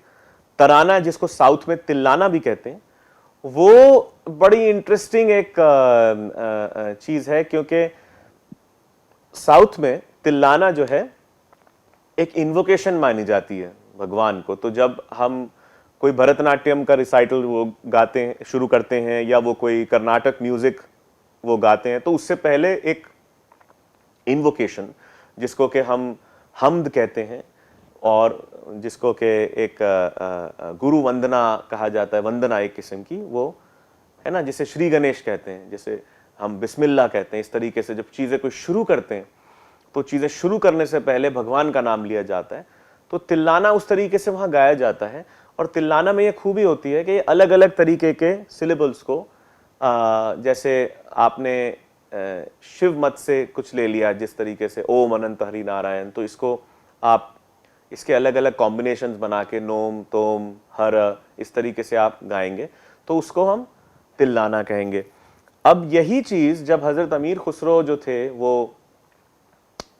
तराना जिसको साउथ में तिल्लाना भी कहते हैं, वो बड़ी इंटरेस्टिंग एक चीज है, क्योंकि साउथ में तिल्लाना जो है एक इन्वोकेशन मानी जाती है भगवान को। तो जब हम कोई भरतनाट्यम का रिसाइटल वो गाते हैं, शुरू करते हैं, या वो कोई कर्नाटक म्यूजिक वो गाते हैं, तो उससे पहले एक इन्वोकेशन जिसको कि हम हमद कहते हैं, और जिसको कि एक गुरु वंदना कहा जाता है, वंदना एक किस्म की, वो है ना, जिसे श्री गणेश कहते हैं, जैसे हम बिस्मिल्लाह कहते हैं। इस तरीके से जब चीज़ें कोई शुरू करते हैं तो चीज़ें शुरू करने से पहले भगवान का नाम लिया जाता है। तो तिल्लाना उस तरीके से वहाँ गाया जाता है, और तिल्लाना में ये खूबी होती है कि अलग अलग तरीके के सिलेबल्स को, जैसे आपने शिव मत से कुछ ले लिया, जिस तरीके से ओम अनंत हरि नारायण, तो इसको आप इसके अलग अलग कॉम्बिनेशंस बना के नोम तोम हर इस तरीके से आप गाएंगे, तो उसको हम तिल्लाना कहेंगे। अब यही चीज जब हजरत अमीर खुसरो जो थे, वो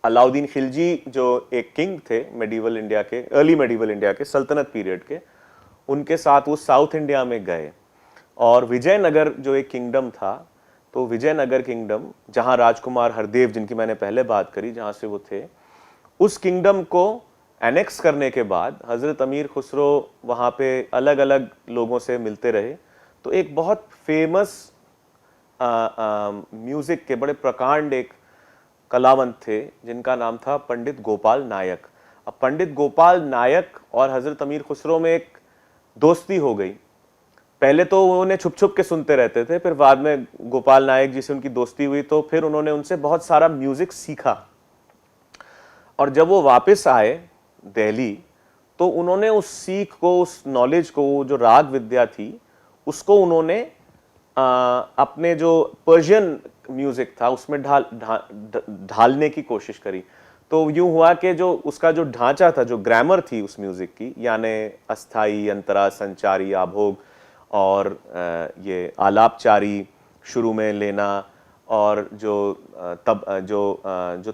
अलाउद्दीन खिलजी जो एक किंग थे मेडिवल इंडिया के, अर्ली मेडिवल इंडिया के सल्तनत पीरियड के, उनके साथ वो साउथ इंडिया में गए, और विजयनगर जो एक किंगडम था, तो विजयनगर किंगडम जहां राजकुमार हरदेव, जिनकी मैंने पहले बात करी, जहां से वो थे, उस किंगडम को एनेक्स करने के बाद हजरत अमीर खुसरो वहाँ पे अलग अलग लोगों से मिलते रहे। तो एक बहुत फेमस म्यूजिक के बड़े प्रकांड एक कलावंत थे, जिनका नाम था पंडित गोपाल नायक। अब पंडित गोपाल नायक और हजरत अमीर खुसरो में एक दोस्ती हो गई। पहले तो उन्होंने छुप छुप के सुनते रहते थे, फिर बाद में गोपाल नायक जी से उनकी दोस्ती हुई, तो फिर उन्होंने उनसे बहुत सारा म्यूजिक सीखा। और जब वो वापस आए दिल्ली, तो उन्होंने उस सीख को, उस नॉलेज को, जो राग विद्या थी, उसको उन्होंने अपने जो पर्शियन म्यूजिक था उसमें ढालने की कोशिश करी। तो यूं हुआ कि जो उसका जो ढांचा था, जो ग्रामर थी उस म्यूजिक की, यानी अस्थाई, अंतरा, संचारी, आभोग, और ये आलापचारी शुरू में लेना, और जो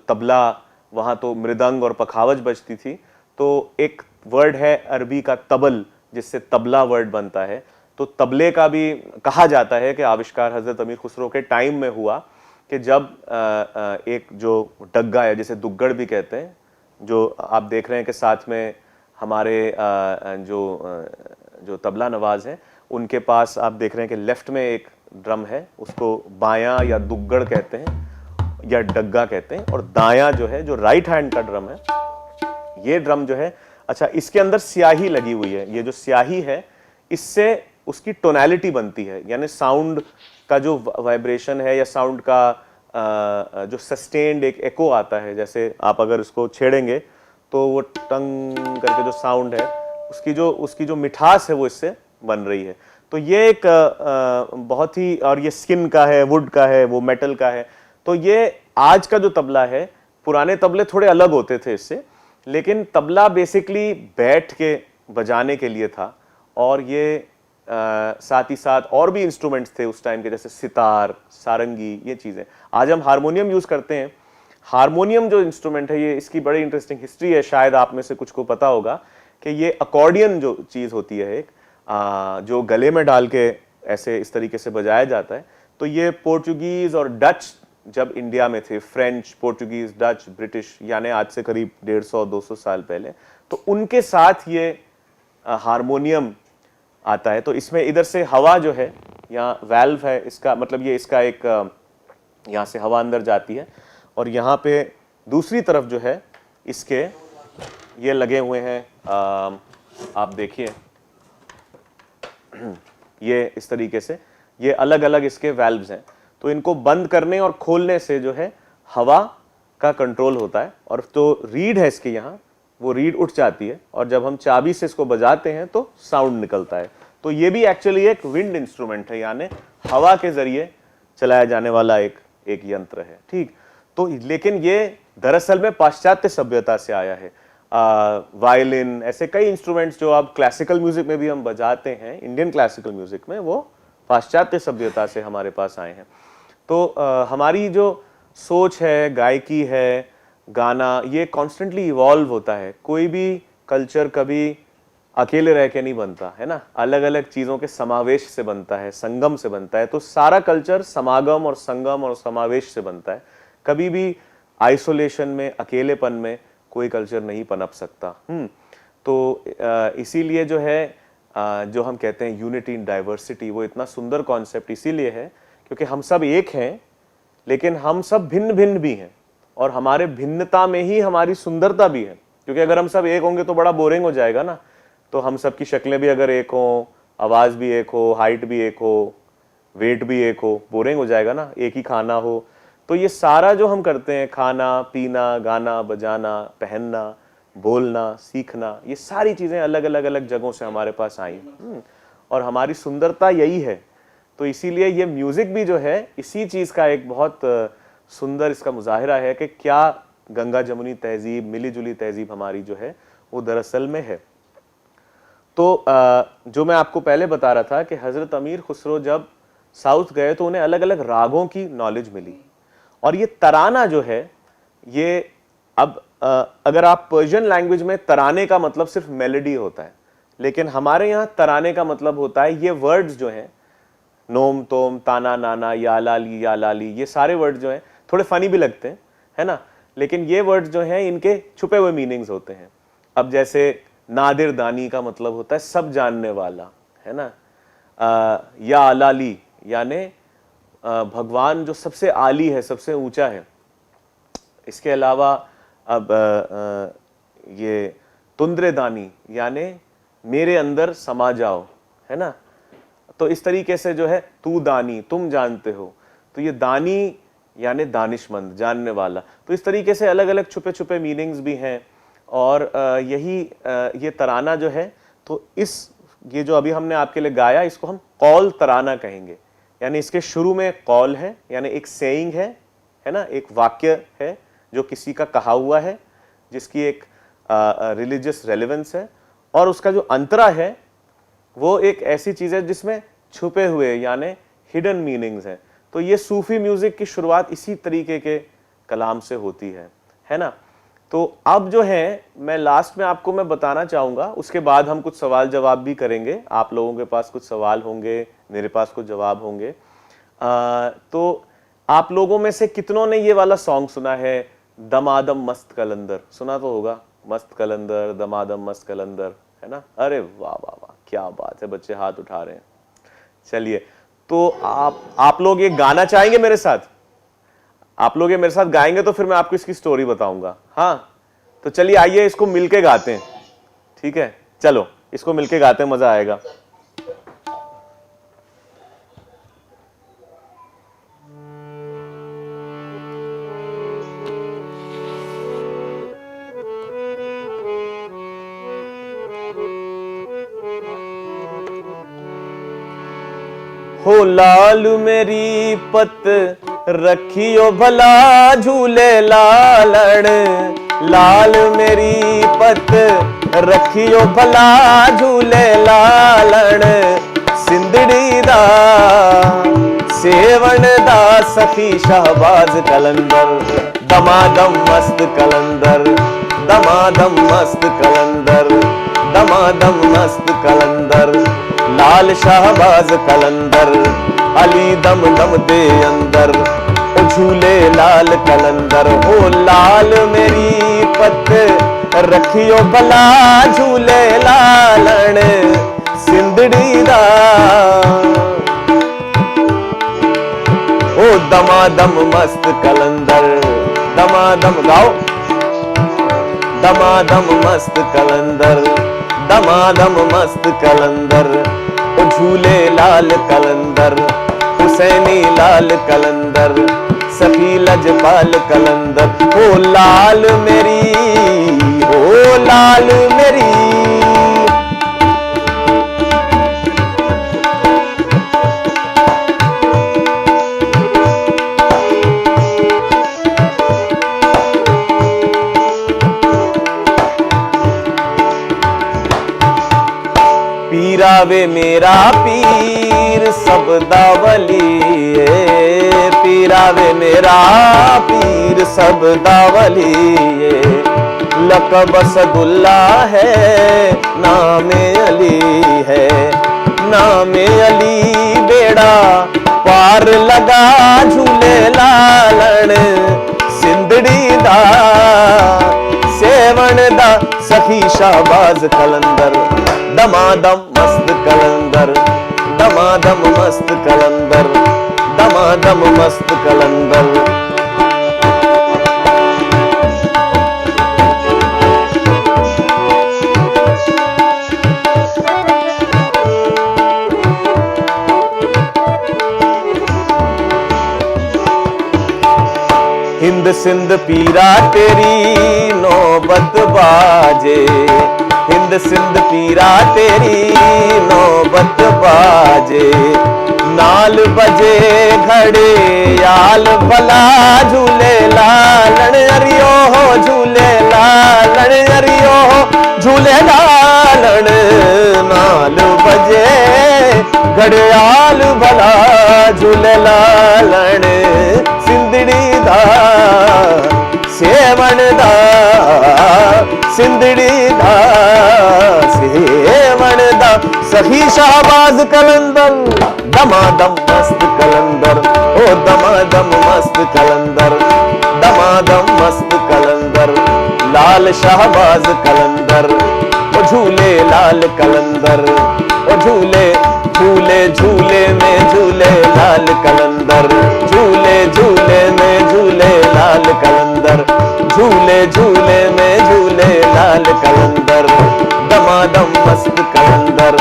तबला, वहाँ तो मृदंग और पखावज बजती थी। तो एक वर्ड है अरबी का तबल, जिससे तबला वर्ड बनता है। तो तबले का भी कहा जाता है कि आविष्कार हजरत अमीर खुसरो के टाइम में हुआ, कि जब एक जो डग्गा है, जिसे दुग्गड़ भी कहते हैं, जो आप देख रहे हैं कि साथ में हमारे जो तबला नवाज हैं, उनके पास आप देख रहे हैं कि लेफ्ट में एक ड्रम है, उसको बायां या दुग्गड़ कहते हैं या डग्गा कहते हैं, और दायां जो है, जो राइट हैंड का ड्रम है, ये ड्रम जो है, अच्छा, इसके अंदर स्याही लगी हुई है। ये जो स्याही है, इससे उसकी टोनैलिटी बनती है, यानी साउंड का जो वाइब्रेशन है, या साउंड का जो सस्टेन्ड एक एको आता है, जैसे आप अगर इसको छेड़ेंगे तो वो टंग करके जो साउंड है, उसकी जो मिठास है, वो इससे बन रही है। तो ये एक बहुत ही, और ये स्किन का है, वुड का है, वो मेटल का है। तो ये आज का जो तबला है, पुराने तबले थोड़े अलग होते थे इससे, लेकिन तबला बेसिकली बैठ के बजाने के लिए था। और ये साथ ही साथ और भी इंस्ट्रूमेंट्स थे उस टाइम के, जैसे सितार, सारंगी, ये चीज़ें। आज हम हारमोनियम यूज़ करते हैं। हारमोनियम जो इंस्ट्रूमेंट है, ये इसकी बड़ी इंटरेस्टिंग हिस्ट्री है, शायद आप में से कुछ को पता होगा कि ये अकॉर्डियन जो चीज़ होती है एक, जो गले में डाल के ऐसे इस तरीके से बजाया जाता है। तो ये पोर्चुगीज़ और डच जब इंडिया में थे, फ्रेंच, पोर्चुगीज़, डच, ब्रिटिश, यानी आज से करीब 150-200 साल पहले, तो उनके साथ ये हारमोनियम आता है। तो इसमें इधर से हवा जो है, यहाँ वैल्व है इसका, मतलब ये इसका एक, यहाँ से हवा अंदर जाती है, और यहाँ पे दूसरी तरफ जो है इसके ये लगे हुए हैं, आप देखिए, ये इस तरीके से, ये अलग अलग इसके वैल्व्स हैं। तो इनको बंद करने और खोलने से जो है हवा का कंट्रोल होता है, और जो रीड है इसके यहाँ वो रीड उठ जाती है, और जब हम चाबी से इसको बजाते हैं तो साउंड निकलता है। तो ये भी एक्चुअली एक विंड इंस्ट्रूमेंट है, यानी हवा के जरिए चलाया जाने वाला एक यंत्र है। ठीक, तो लेकिन ये दरअसल में पाश्चात्य सभ्यता से आया है। वायलिन, ऐसे कई इंस्ट्रूमेंट्स जो आप क्लासिकल म्यूजिक में भी हम बजाते हैं, इंडियन क्लासिकल म्यूजिक में, वो पाश्चात्य सभ्यता से हमारे पास आए हैं। तो हमारी जो सोच है, गायकी है, गाना, ये कॉन्स्टेंटली इवॉल्व होता है। कोई भी कल्चर कभी अकेले रह के नहीं बनता है ना, अलग अलग चीज़ों के समावेश से बनता है, संगम से बनता है। तो सारा कल्चर समागम और संगम और समावेश से बनता है। कभी भी आइसोलेशन में, अकेलेपन में कोई कल्चर नहीं पनप सकता। तो इसीलिए जो है जो हम कहते हैं यूनिटी इन डाइवर्सिटी, वो इतना सुंदर कॉन्सेप्ट इसीलिए है क्योंकि हम सब एक हैं, लेकिन हम सब भिन्न भिन्न भी हैं, और हमारे भिन्नता में ही हमारी सुंदरता भी है। क्योंकि अगर हम सब एक होंगे तो बड़ा बोरिंग हो जाएगा ना। तो हम सब की शक्लें भी अगर एक हो, आवाज़ भी एक हो, हाइट भी एक हो, वेट भी एक हो, बोरिंग हो जाएगा ना। एक ही खाना हो, तो ये सारा जो हम करते हैं, खाना पीना, गाना बजाना, पहनना, बोलना, सीखना, ये सारी चीज़ें अलग अलग अलग जगहों से हमारे पास आई, और हमारी सुंदरता यही है। तो इसीलिए ये म्यूज़िक भी जो है इसी चीज़ का एक बहुत सुंदर इसका मुजाहिरा है कि क्या गंगा जमुनी तहजीब, मिली जुली तहजीब हमारी जो है वो दरअसल में है। तो जो मैं आपको पहले बता रहा था कि हज़रत अमीर खुसरो जब साउथ गए तो उन्हें अलग अलग रागों की नॉलेज मिली, और ये तराना जो है ये अब अगर आप पर्शियन लैंग्वेज में तराने का मतलब सिर्फ मेलोडी होता है, लेकिन हमारे यहाँ तराने का मतलब होता है ये वर्ड्स जो हैं, नोम तोम, ताना नाना, या लाली, ये सारे वर्ड जो हैं थोड़े फनी भी लगते हैं, है ना, लेकिन ये वर्ड्स जो हैं इनके छुपे हुए मीनिंग्स होते हैं। अब जैसे नादिर दानी का मतलब होता है सब जानने वाला, है ना। या अलाली यानी भगवान जो सबसे आली है, सबसे ऊंचा है। इसके अलावा अब ये तुंद्रे दानी यानी मेरे अंदर समा जाओ, है ना। तो इस तरीके से जो है तू दानी, तुम जानते हो, तो ये दानी यानी दानिशमंद, जानने वाला। तो इस तरीके से अलग अलग छुपे छुपे मीनिंग्स भी हैं। और यही ये तराना जो है, तो ये जो अभी हमने आपके लिए गाया, इसको हम कौल तराना कहेंगे। यानी इसके शुरू में कौल है, यानी एक सेइंग है ना, एक वाक्य है जो किसी का कहा हुआ है, जिसकी एक रिलीजियस रेलेवेंस है, और उसका जो अंतरा है वो एक ऐसी चीज़ है जिसमें छुपे हुए यानी हिडन मीनिंग्स हैं। तो ये सूफी म्यूज़िक की शुरुआत इसी तरीके के कलाम से होती है ना। तो अब जो है मैं लास्ट में आपको मैं बताना चाहूँगा, उसके बाद हम कुछ सवाल जवाब भी करेंगे। आप लोगों के पास कुछ सवाल होंगे, मेरे पास कुछ जवाब होंगे। तो आप लोगों में से कितनों ने ये वाला सॉन्ग सुना है, दमादम मस्त कलंदर? सुना तो होगा, मस्त कलंदर, दमादम मस्त कलंदर, है ना। अरे वाह वाह वाह, क्या बात है, बच्चे हाथ उठा रहे हैं। चलिए, तो आप लोग ये गाना चाहेंगे मेरे साथ? आप लोग ये मेरे साथ गाएंगे तो फिर मैं आपको इसकी स्टोरी बताऊंगा। हाँ, तो चलिए आइए इसको मिलके गाते हैं, ठीक है। चलो इसको मिलके गाते हैं, मजा आएगा। हो लाल मेरी पत रखियो भला झूले लालड़, लाल मेरी पत रखियो भला झूले लालड़, सिंधड़ी दा सेवण दा सखी शहबाज कलंदर, दमादम मस्त कलंदर, दमादम मस्त कलंदर, दमादम मस्त कलंदर, लाल शाहबाज कलंदर, अली दम दम दे अंदर, झूले लाल कलंदर। हो लाल मेरी पत रखियो भला झूले लालण, सिंधड़ी दा ओ दमादम मस्त कलंदर, दमादम गाओ, दमादम मस्त कलंदर, दमादम मस्त कलंदर, झूले लाल कलंदर, हुसैनी लाल कलंदर, सखी लजपाल कलंदर। ओ लाल मेरी, ओ लाल मेरी। पीरावे मेरा पीर सब दावली, पीरावे मेरा पीर सब दावली। लक़ब असदुल्ला है, नामे अली है, नामे अली। बेड़ा पार लगा झूले लालण, सिंधड़ी दा सेवण दा सखी शाहबाज कलंदर। दमादम मस्त कलंदर, दमादम मस्त कलंदर, दमादम मस्त कलंदर। हिंद सिंध पीरा तेरी नौबत बाजे, हिंद सिंध पीरा तेरी नौबत बाजे। नाल बजे घड़े याल भला, झूले लालण अरियो हो, झूले लालण अरियो हो, झूले लालण। नाल बजे घड़ियाल भला, झूले लालण। सिंधड़ी दा सेवण दा, सिंधड़ी दा सेवण दा सखी शाहबाज कलंदर। दमादम मस्त कलंदर, ओ दमादम मस्त कलंदर, दमादम मस्त कलंदर। लाल शाहबाज कलंदर, ओ झूले लाल कलंदर, ओ झूले झूले झूले में झूले लाल कलंदर। झूले झूले में झूले लाल कलंदर, झूले झूले में झूले लाल कलंदर। दमादम मस्त कलंदर,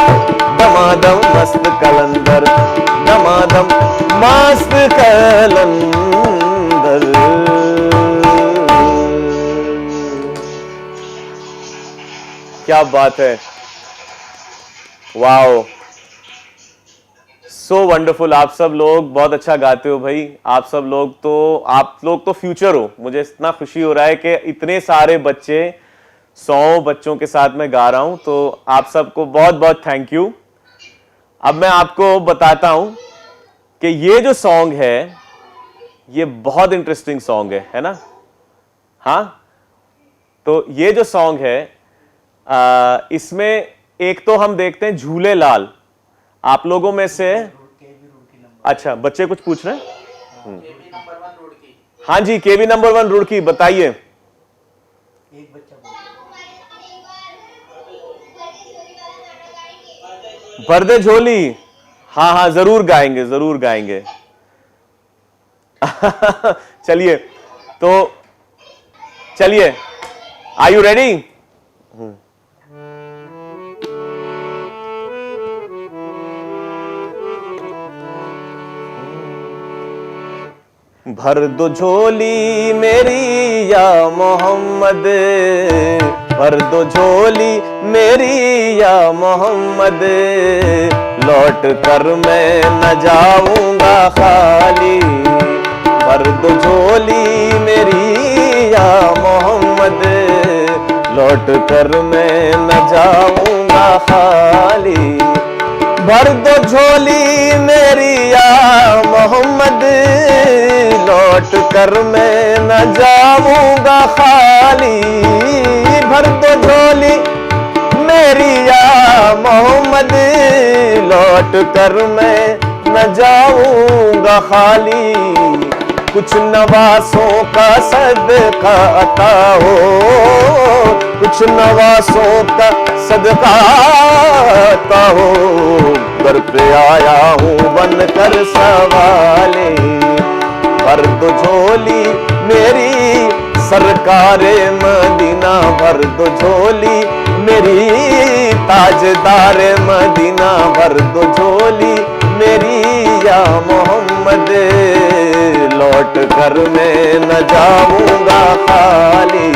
दमादम मस्त कलंदर, दमादम मस्त कलंदर। क्या बात है, वाओ, सो वंडरफुल। आप सब लोग बहुत अच्छा गाते हो भाई। आप लोग तो फ्यूचर हो। मुझे इतना खुशी हो रहा है कि इतने सारे बच्चे, 100 बच्चों के साथ मैं गा रहा हूं, तो आप सबको बहुत बहुत थैंक यू। अब मैं आपको बताता हूं कि ये जो सॉन्ग है, ये बहुत इंटरेस्टिंग सॉन्ग है ना? हाँ, तो ये जो सॉन्ग है, इसमें एक तो हम देखते हैं झूले लाल। आप लोगों में से, अच्छा बच्चे कुछ पूछ रहे हैं? हाँ जी, केबी नंबर 1 रुड़की, बताइए। एक बच्चा भर दे झोली। हाँ हाँ, जरूर गाएंगे, जरूर गाएंगे। चलिए, तो चलिए, आर यू रेडी? भर दो झोली मेरी या मोहम्मद, भर दो झोली मेरी या मोहम्मद। लौट कर मैं न जाऊंगा खाली, भर दो झोली मेरी या मोहम्मद। लौट कर मैं न जाऊंगा खाली, भर दो झोली मेरी या मोहम्मद। लौट कर मैं न जाऊंगा खाली, भर दो झोली मेरी या मोहम्मद। लौट कर मैं न जाऊंगा खाली, कुछ नवासों का सदका अता हो, कुछ नवासों का सदका अता हो। दर पे आया हूँ बन कर सवाले, भर दो झोली मेरी सरकारे मदीना। भर दो झोली मेरी ताजदार मदीना। भर दो झोली मेरी या मोहम्मद, लौट कर मैं न जाऊंगा खाली,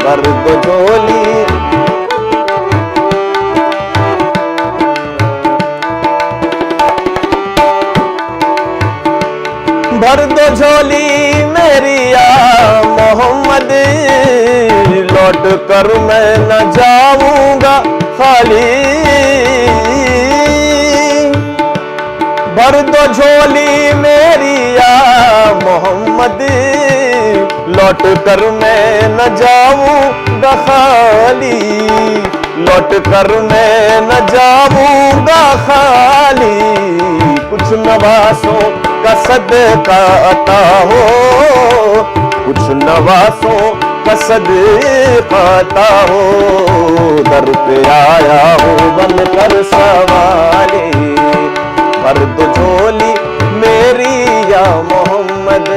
भर दो झोली। भर दो झोली मेरी या मोहम्मद, लौट कर मैं न जाऊंगा खाली, भर दो झोली मेरी या मोहम्मद, लौट कर मैं न जाऊंगा खाली, लौट कर मैं न जाऊंगा खाली, कुछ नवासों का सदका अता हो, कुछ नवासों का सदका अता हो, दर पे आया हूँ बनकर सवाली, भर दो झोली मेरी या मोहम्मद,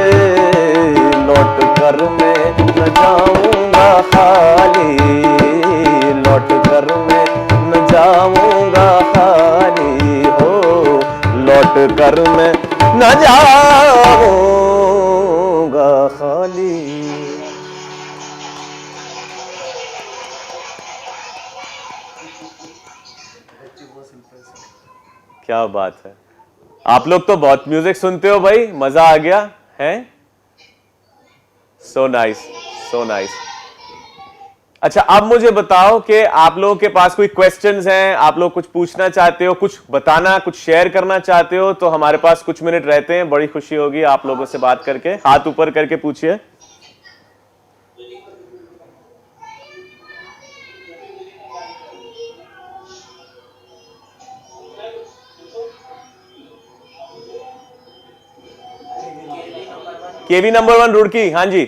लौट कर मैं न जाऊंगा खाली, लौट कर मैं न जाऊंगा खाली हो, लौट कर मैं न जाऊंगा खाली। क्या बात है, आप लोग तो बहुत म्यूजिक सुनते हो भाई, मजा आ गया है। So nice, so nice. अच्छा, अब मुझे बताओ कि आप लोगों के पास कोई क्वेश्चंस हैं, आप लोग कुछ पूछना चाहते हो, कुछ बताना, कुछ शेयर करना चाहते हो, तो हमारे पास कुछ मिनट रहते हैं, बड़ी खुशी होगी आप लोगों से बात करके। हाथ ऊपर करके पूछिए। केवी नंबर 1 रुड़की, हाँ जी।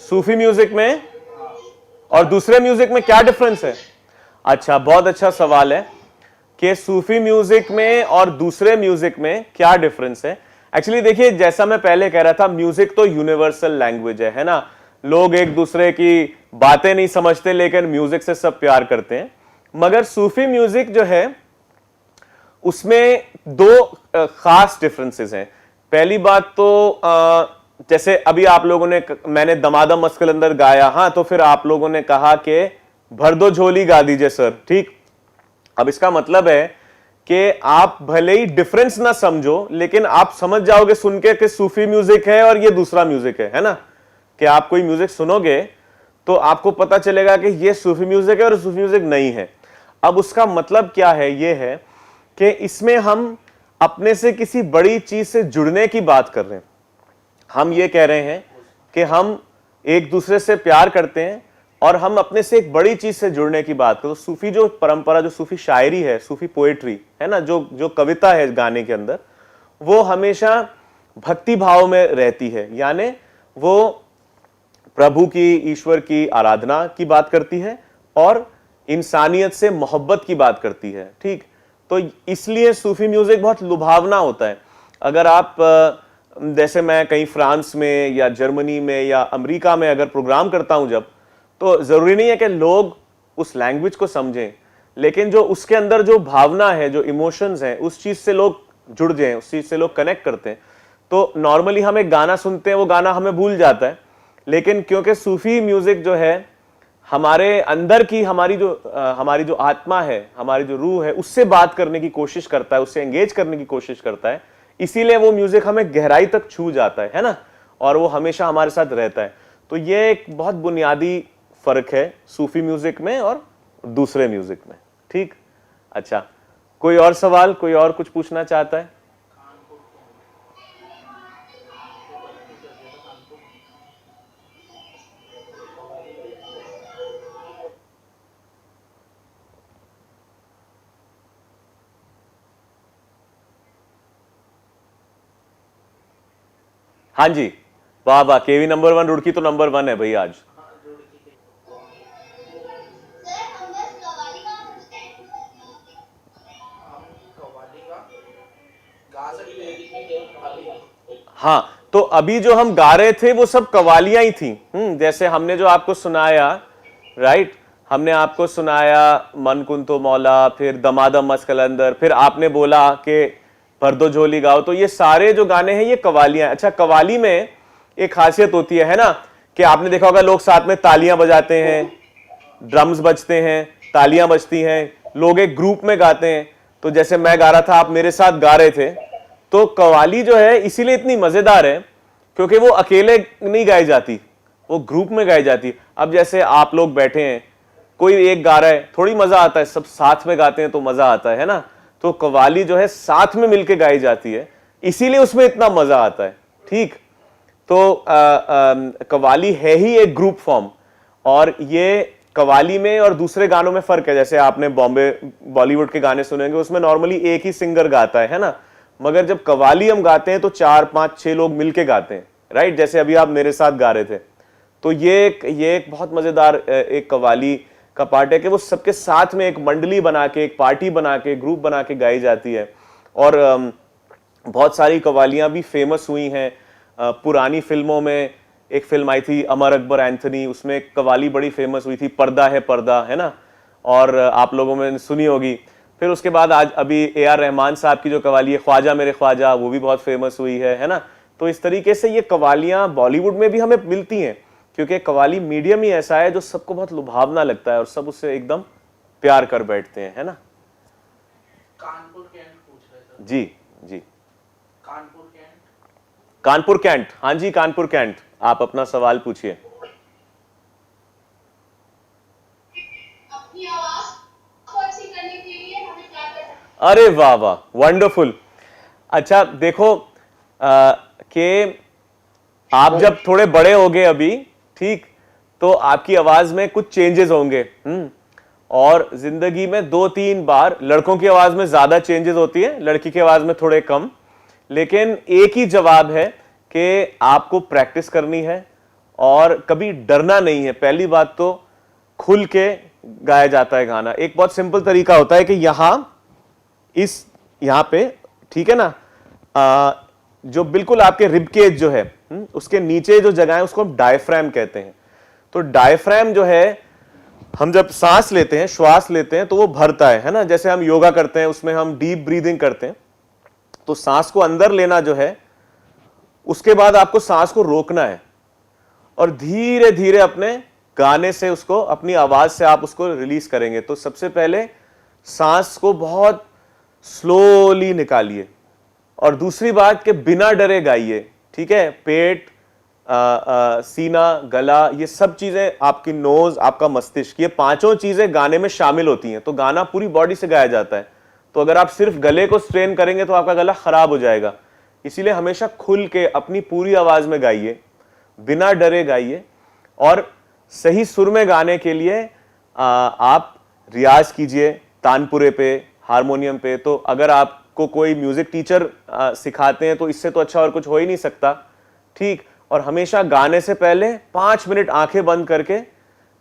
सूफी म्यूजिक में और दूसरे म्यूजिक में क्या डिफरेंस है? अच्छा, बहुत अच्छा सवाल है कि सूफी म्यूजिक में और दूसरे म्यूजिक में क्या डिफरेंस है। एक्चुअली देखिए, जैसा मैं पहले कह रहा था, म्यूजिक तो यूनिवर्सल लैंग्वेज है ना। लोग एक दूसरे की बातें नहीं समझते, लेकिन म्यूजिक से सब प्यार करते हैं। मगर सूफी म्यूजिक जो है उसमें दो खास डिफरेंसेस हैं। पहली बात तो जैसे अभी आप लोगों ने, मैंने दमादम मस्कलंदर गाया, हाँ, तो फिर आप लोगों ने कहा कि भर दो झोली गा दीजिए सर, ठीक। अब इसका मतलब है कि आप भले ही डिफरेंस ना समझो, लेकिन आप समझ जाओगे सुन के कि सूफी म्यूजिक है और ये दूसरा म्यूजिक है ना। कि आप कोई म्यूजिक सुनोगे तो आपको पता चलेगा कि ये सूफी म्यूजिक है और सूफी म्यूजिक नहीं है। अब उसका मतलब क्या है? ये है कि इसमें हम अपने से किसी बड़ी चीज से जुड़ने की बात कर रहे हैं। हम ये कह रहे हैं कि हम एक दूसरे से प्यार करते हैं और हम अपने से एक बड़ी चीज से जुड़ने की बात करो। सूफी जो परंपरा, जो सूफी शायरी है, सूफी पोएट्री है ना, जो कविता है गाने के अंदर, वो हमेशा भक्ति भाव में रहती है। यानी वो प्रभु की, ईश्वर की आराधना की बात करती है और इंसानियत से मोहब्बत की बात करती है, ठीक। तो इसलिए सूफी म्यूजिक बहुत लुभावना होता है। अगर आप जैसे मैं कहीं फ्रांस में या जर्मनी में या अमेरिका में अगर प्रोग्राम करता हूं जब, तो जरूरी नहीं है कि लोग उस लैंग्वेज को समझें, लेकिन जो उसके अंदर जो भावना है, जो इमोशंस हैं, उस चीज से लोग जुड़ जाएं, उस चीज से लोग कनेक्ट करते हैं। तो नॉर्मली हम एक गाना सुनते हैं, वो गाना हमें भूल जाता है, लेकिन क्योंकि सूफी म्यूजिक जो है हमारे अंदर की, हमारी जो आत्मा है, हमारी जो रूह है, उससे बात करने की कोशिश करता है, उससे एंगेज करने की कोशिश करता है। इसीलिए वो म्यूजिक हमें गहराई तक छू जाता है ना, और वो हमेशा हमारे साथ रहता है। तो ये एक बहुत बुनियादी फर्क है सूफी म्यूजिक में और दूसरे म्यूजिक में, ठीक। अच्छा, कोई और सवाल, कोई और कुछ पूछना चाहता है? हाँ जी, वाह वाह, केवी नंबर 1 रुड़की तो नंबर 1 है भाई आज। हाँ, तो अभी जो हम गा रहे थे वो सब कवालियां ही थी। जैसे हमने जो आपको सुनाया, राइट। हमने आपको सुनाया मन कुन तो मौला, फिर दमादम मस्त कलंदर, फिर आपने बोला कि भर दो झोली गाओ। तो ये सारे जो गाने हैं ये कवालियां हैं। अच्छा, कवाली में एक खासियत होती है ना, कि आपने देखा होगा लोग साथ में तालियां बजाते हैं, ड्रम्स बजते हैं, तालियां बजती हैं, लोग एक ग्रुप में गाते हैं। तो जैसे मैं गा रहा था, आप मेरे साथ गा रहे थे। तो कवाली जो है इसीलिए इतनी मजेदार है क्योंकि वो अकेले नहीं गाई जाती, वो ग्रुप में गाई जाती। अब जैसे आप लोग बैठे हैं, कोई एक गा रहा है, थोड़ी मजा आता है, सब साथ में गाते हैं तो मजा आता है ना। तो कवाली जो है साथ में मिलके गाई जाती है, इसीलिए उसमें इतना मजा आता है। ठीक, तो कवाली है ही एक ग्रुप फॉर्म। और ये कवाली में और दूसरे गानों में फर्क है। जैसे आपने बॉलीवुड के गाने सुनेंगे, उसमें नॉर्मली एक ही सिंगर गाता है ना। मगर जब कवाली हम गाते हैं तो 4 5 6 लोग मिलके गाते हैं, राइट। जैसे अभी आप मेरे साथ गा रहे थे। तो ये एक बहुत मजेदार एक कवाली का पार्ट है कि वो सबके साथ में एक मंडली बना के, एक पार्टी बना के, ग्रुप बना के गाई जाती है। और बहुत सारी कवालियां भी फेमस हुई हैं। पुरानी फिल्मों में एक फिल्म आई थी अमर अकबर एंथनी, उसमें एक कवाली बड़ी फेमस हुई थी, पर्दा है ना। और आप लोगों में सुनी होगी। फिर उसके बाद आज अभी AR रहमान साहब की जो कवाली है ख्वाजा मेरे ख्वाजा, वो भी बहुत फेमस हुई है ना। तो इस तरीके से ये कवालियां बॉलीवुड में भी हमें मिलती हैं क्योंकि कवाली मीडियम ही ऐसा है जो सबको बहुत लुभावना लगता है और सब उससे एकदम प्यार कर बैठते हैं, है ना। कानपुर कैंट पूछ रहे थे। जी जी, कानपुर कैंट। कानपुर कैंट, हाँ जी कानपुर कैंट, आप अपना सवाल पूछिए। अपनी आवाज को अच्छी करने के लिए हमें क्या करना है? अरे वाह वाह, वंडरफुल। अच्छा देखो कि आप जब थोड़े बड़े होगे अभी, ठीक, तो आपकी आवाज में कुछ चेंजेस होंगे। और जिंदगी में 2-3 बार, लड़कों की आवाज में ज्यादा चेंजेस होती है, लड़की की आवाज में थोड़े कम। लेकिन एक ही जवाब है कि आपको प्रैक्टिस करनी है और कभी डरना नहीं है। पहली बात तो खुल के गाया जाता है गाना। एक बहुत सिंपल तरीका होता है कि यहां पे, ठीक है ना, जो बिल्कुल आपके रिब केज जो है, उसके नीचे जो जगह है उसको हम डायफ्राम कहते हैं। तो डायफ्राम जो है, हम जब सांस लेते हैं, श्वास लेते हैं, तो वो भरता है ना। जैसे हम योगा करते हैं, उसमें हम डीप ब्रीदिंग करते हैं। तो सांस को अंदर लेना जो है, उसके बाद आपको सांस को रोकना है और धीरे धीरे अपने गाने से उसको, अपनी आवाज से आप उसको रिलीज करेंगे। तो सबसे पहले सांस को बहुत स्लोली निकालिए और दूसरी बात कि बिना डरे गाइए, ठीक है। पेट, सीना, गला, ये सब चीजें, आपकी नोज, आपका मस्तिष्क, ये पांचों चीजें गाने में शामिल होती हैं। तो गाना पूरी बॉडी से गाया जाता है। तो अगर आप सिर्फ गले को स्ट्रेन करेंगे तो आपका गला खराब हो जाएगा। इसीलिए हमेशा खुल के अपनी पूरी आवाज में गाइए, बिना डरे गाइए। और सही सुर में गाने के लिए आप रियाज कीजिए तानपुरे पे, हारमोनियम पे। तो अगर आपको कोई म्यूजिक टीचर सिखाते हैं तो इससे तो अच्छा और कुछ हो ही नहीं सकता, ठीक। और हमेशा गाने से पहले 5 मिनट आंखें बंद करके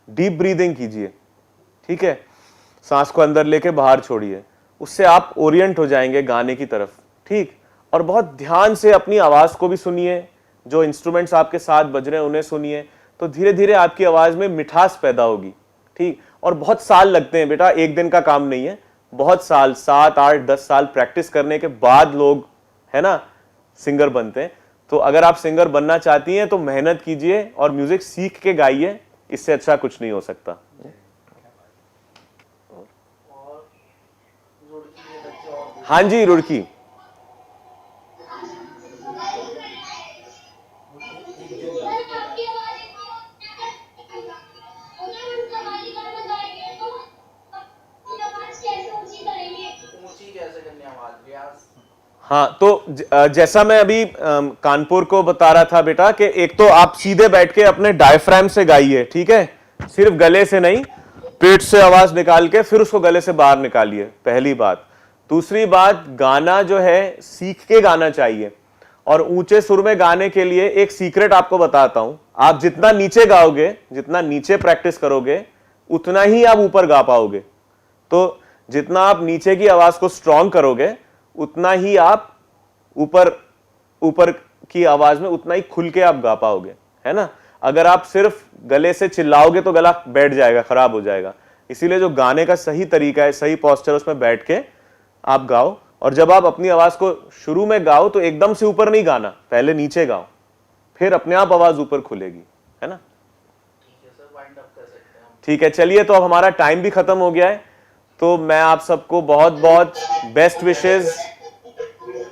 डीप ब्रीदिंग कीजिए, ठीक है। सांस को अंदर लेके बाहर छोड़िए, उससे आप ओरिएंट हो जाएंगे गाने की तरफ, ठीक। और बहुत ध्यान से अपनी आवाज को भी सुनिए, जो इंस्ट्रूमेंट्स आपके साथ बज रहे हैं उन्हें सुनिए। तो धीरे धीरे आपकी आवाज में मिठास पैदा होगी, ठीक। और बहुत साल लगते हैं बेटा, एक दिन का काम नहीं है, बहुत साल, 7 8 10 साल प्रैक्टिस करने के बाद लोग, है ना, सिंगर बनते हैं। तो अगर आप सिंगर बनना चाहती हैं तो मेहनत कीजिए और म्यूजिक सीख के गाइए, इससे अच्छा कुछ नहीं हो सकता। हाँ जी, रुड़की। अगर आपकी आवाज अगर हम कवाली गाना गाएंगे तो अपनी आवाज कैसे ऊंची करेंगे? ऊंची कैसे करनी है आवाज, रियाज? हाँ, तो जैसा मैं अभी कानपुर को बता रहा था बेटा, कि एक तो आप सीधे बैठ के अपने डायफ्राम से गाइए, ठीक है, सिर्फ गले से नहीं, पेट से आवाज निकाल के फिर उसको गले से बाहर निकालिए, पहली बात। दूसरी बात, गाना जो है सीख के गाना चाहिए। और ऊंचे सुर में गाने के लिए एक सीक्रेट आपको बताता हूं, आप जितना नीचे गाओगे, जितना नीचे प्रैक्टिस करोगे, उतना ही आप ऊपर गा पाओगे। तो जितना आप नीचे की आवाज को स्ट्रॉन्ग करोगे, उतना ही आप ऊपर की आवाज में उतना ही खुल के आप गा पाओगे, है ना। अगर आप सिर्फ गले से चिल्लाओगे तो गला बैठ जाएगा, खराब हो जाएगा। इसीलिए जो गाने का सही तरीका है, सही पोस्चर, उसमें बैठ के आप गाओ। और जब आप अपनी आवाज को शुरू में गाओ तो एकदम से ऊपर नहीं गाना, पहले नीचे गाओ, फिर अपने आप आवाज ऊपर खुलेगी, है ना। ठीक है सर, वाइंड अप कर सकते हैं हम। ठीक है, चलिए, तो अब हमारा टाइम भी खत्म हो गया है। तो मैं आप सबको बहुत बहुत बेस्ट विशेस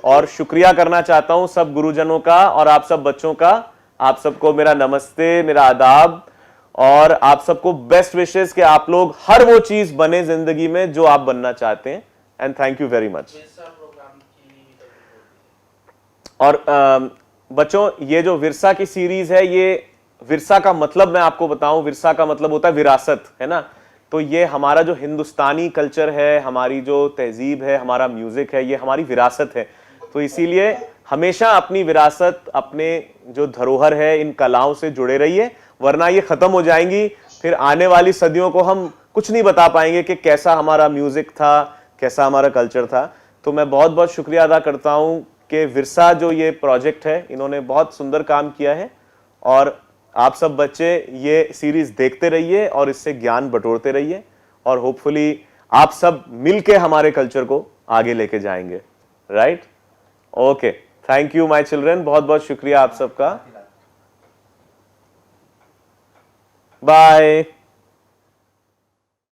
और शुक्रिया करना चाहता हूं सब गुरुजनों का और आप सब बच्चों का। आप सबको मेरा नमस्ते, मेरा आदाब, और आप सबको बेस्ट विशेस कि आप लोग हर वो चीज बने जिंदगी में जो आप बनना चाहते हैं। And thank you very much. Virsa program की भी कभी बोल दीजिए। और बच्चों, ये जो विरसा की सीरीज है, ये विरसा का मतलब मैं आपको बताऊं, विरसा का मतलब होता है विरासत, है ना। तो ये हमारा जो हिंदुस्तानी कल्चर है, हमारी जो तहजीब है, हमारा म्यूजिक है, ये हमारी विरासत है। तो इसीलिए हमेशा अपनी विरासत, अपने जो धरोहर है, इन कलाओं से जुड़े रहिए, वरना ये खत्म हो जाएंगी। फिर आने वाली सदियों को हम कुछ नहीं बता पाएंगे कि कैसा हमारा म्यूजिक था, कैसा हमारा कल्चर था। तो मैं बहुत बहुत शुक्रिया अदा करता हूं कि विरसा जो ये प्रोजेक्ट है, इन्होंने बहुत सुंदर काम किया है। और आप सब बच्चे ये सीरीज देखते रहिए और इससे ज्ञान बटोरते रहिए, और होपफुली आप सब मिलके हमारे कल्चर को आगे लेके जाएंगे। Right? Okay, thank you my children, बहुत बहुत शुक्रिया आप सबका। बाय।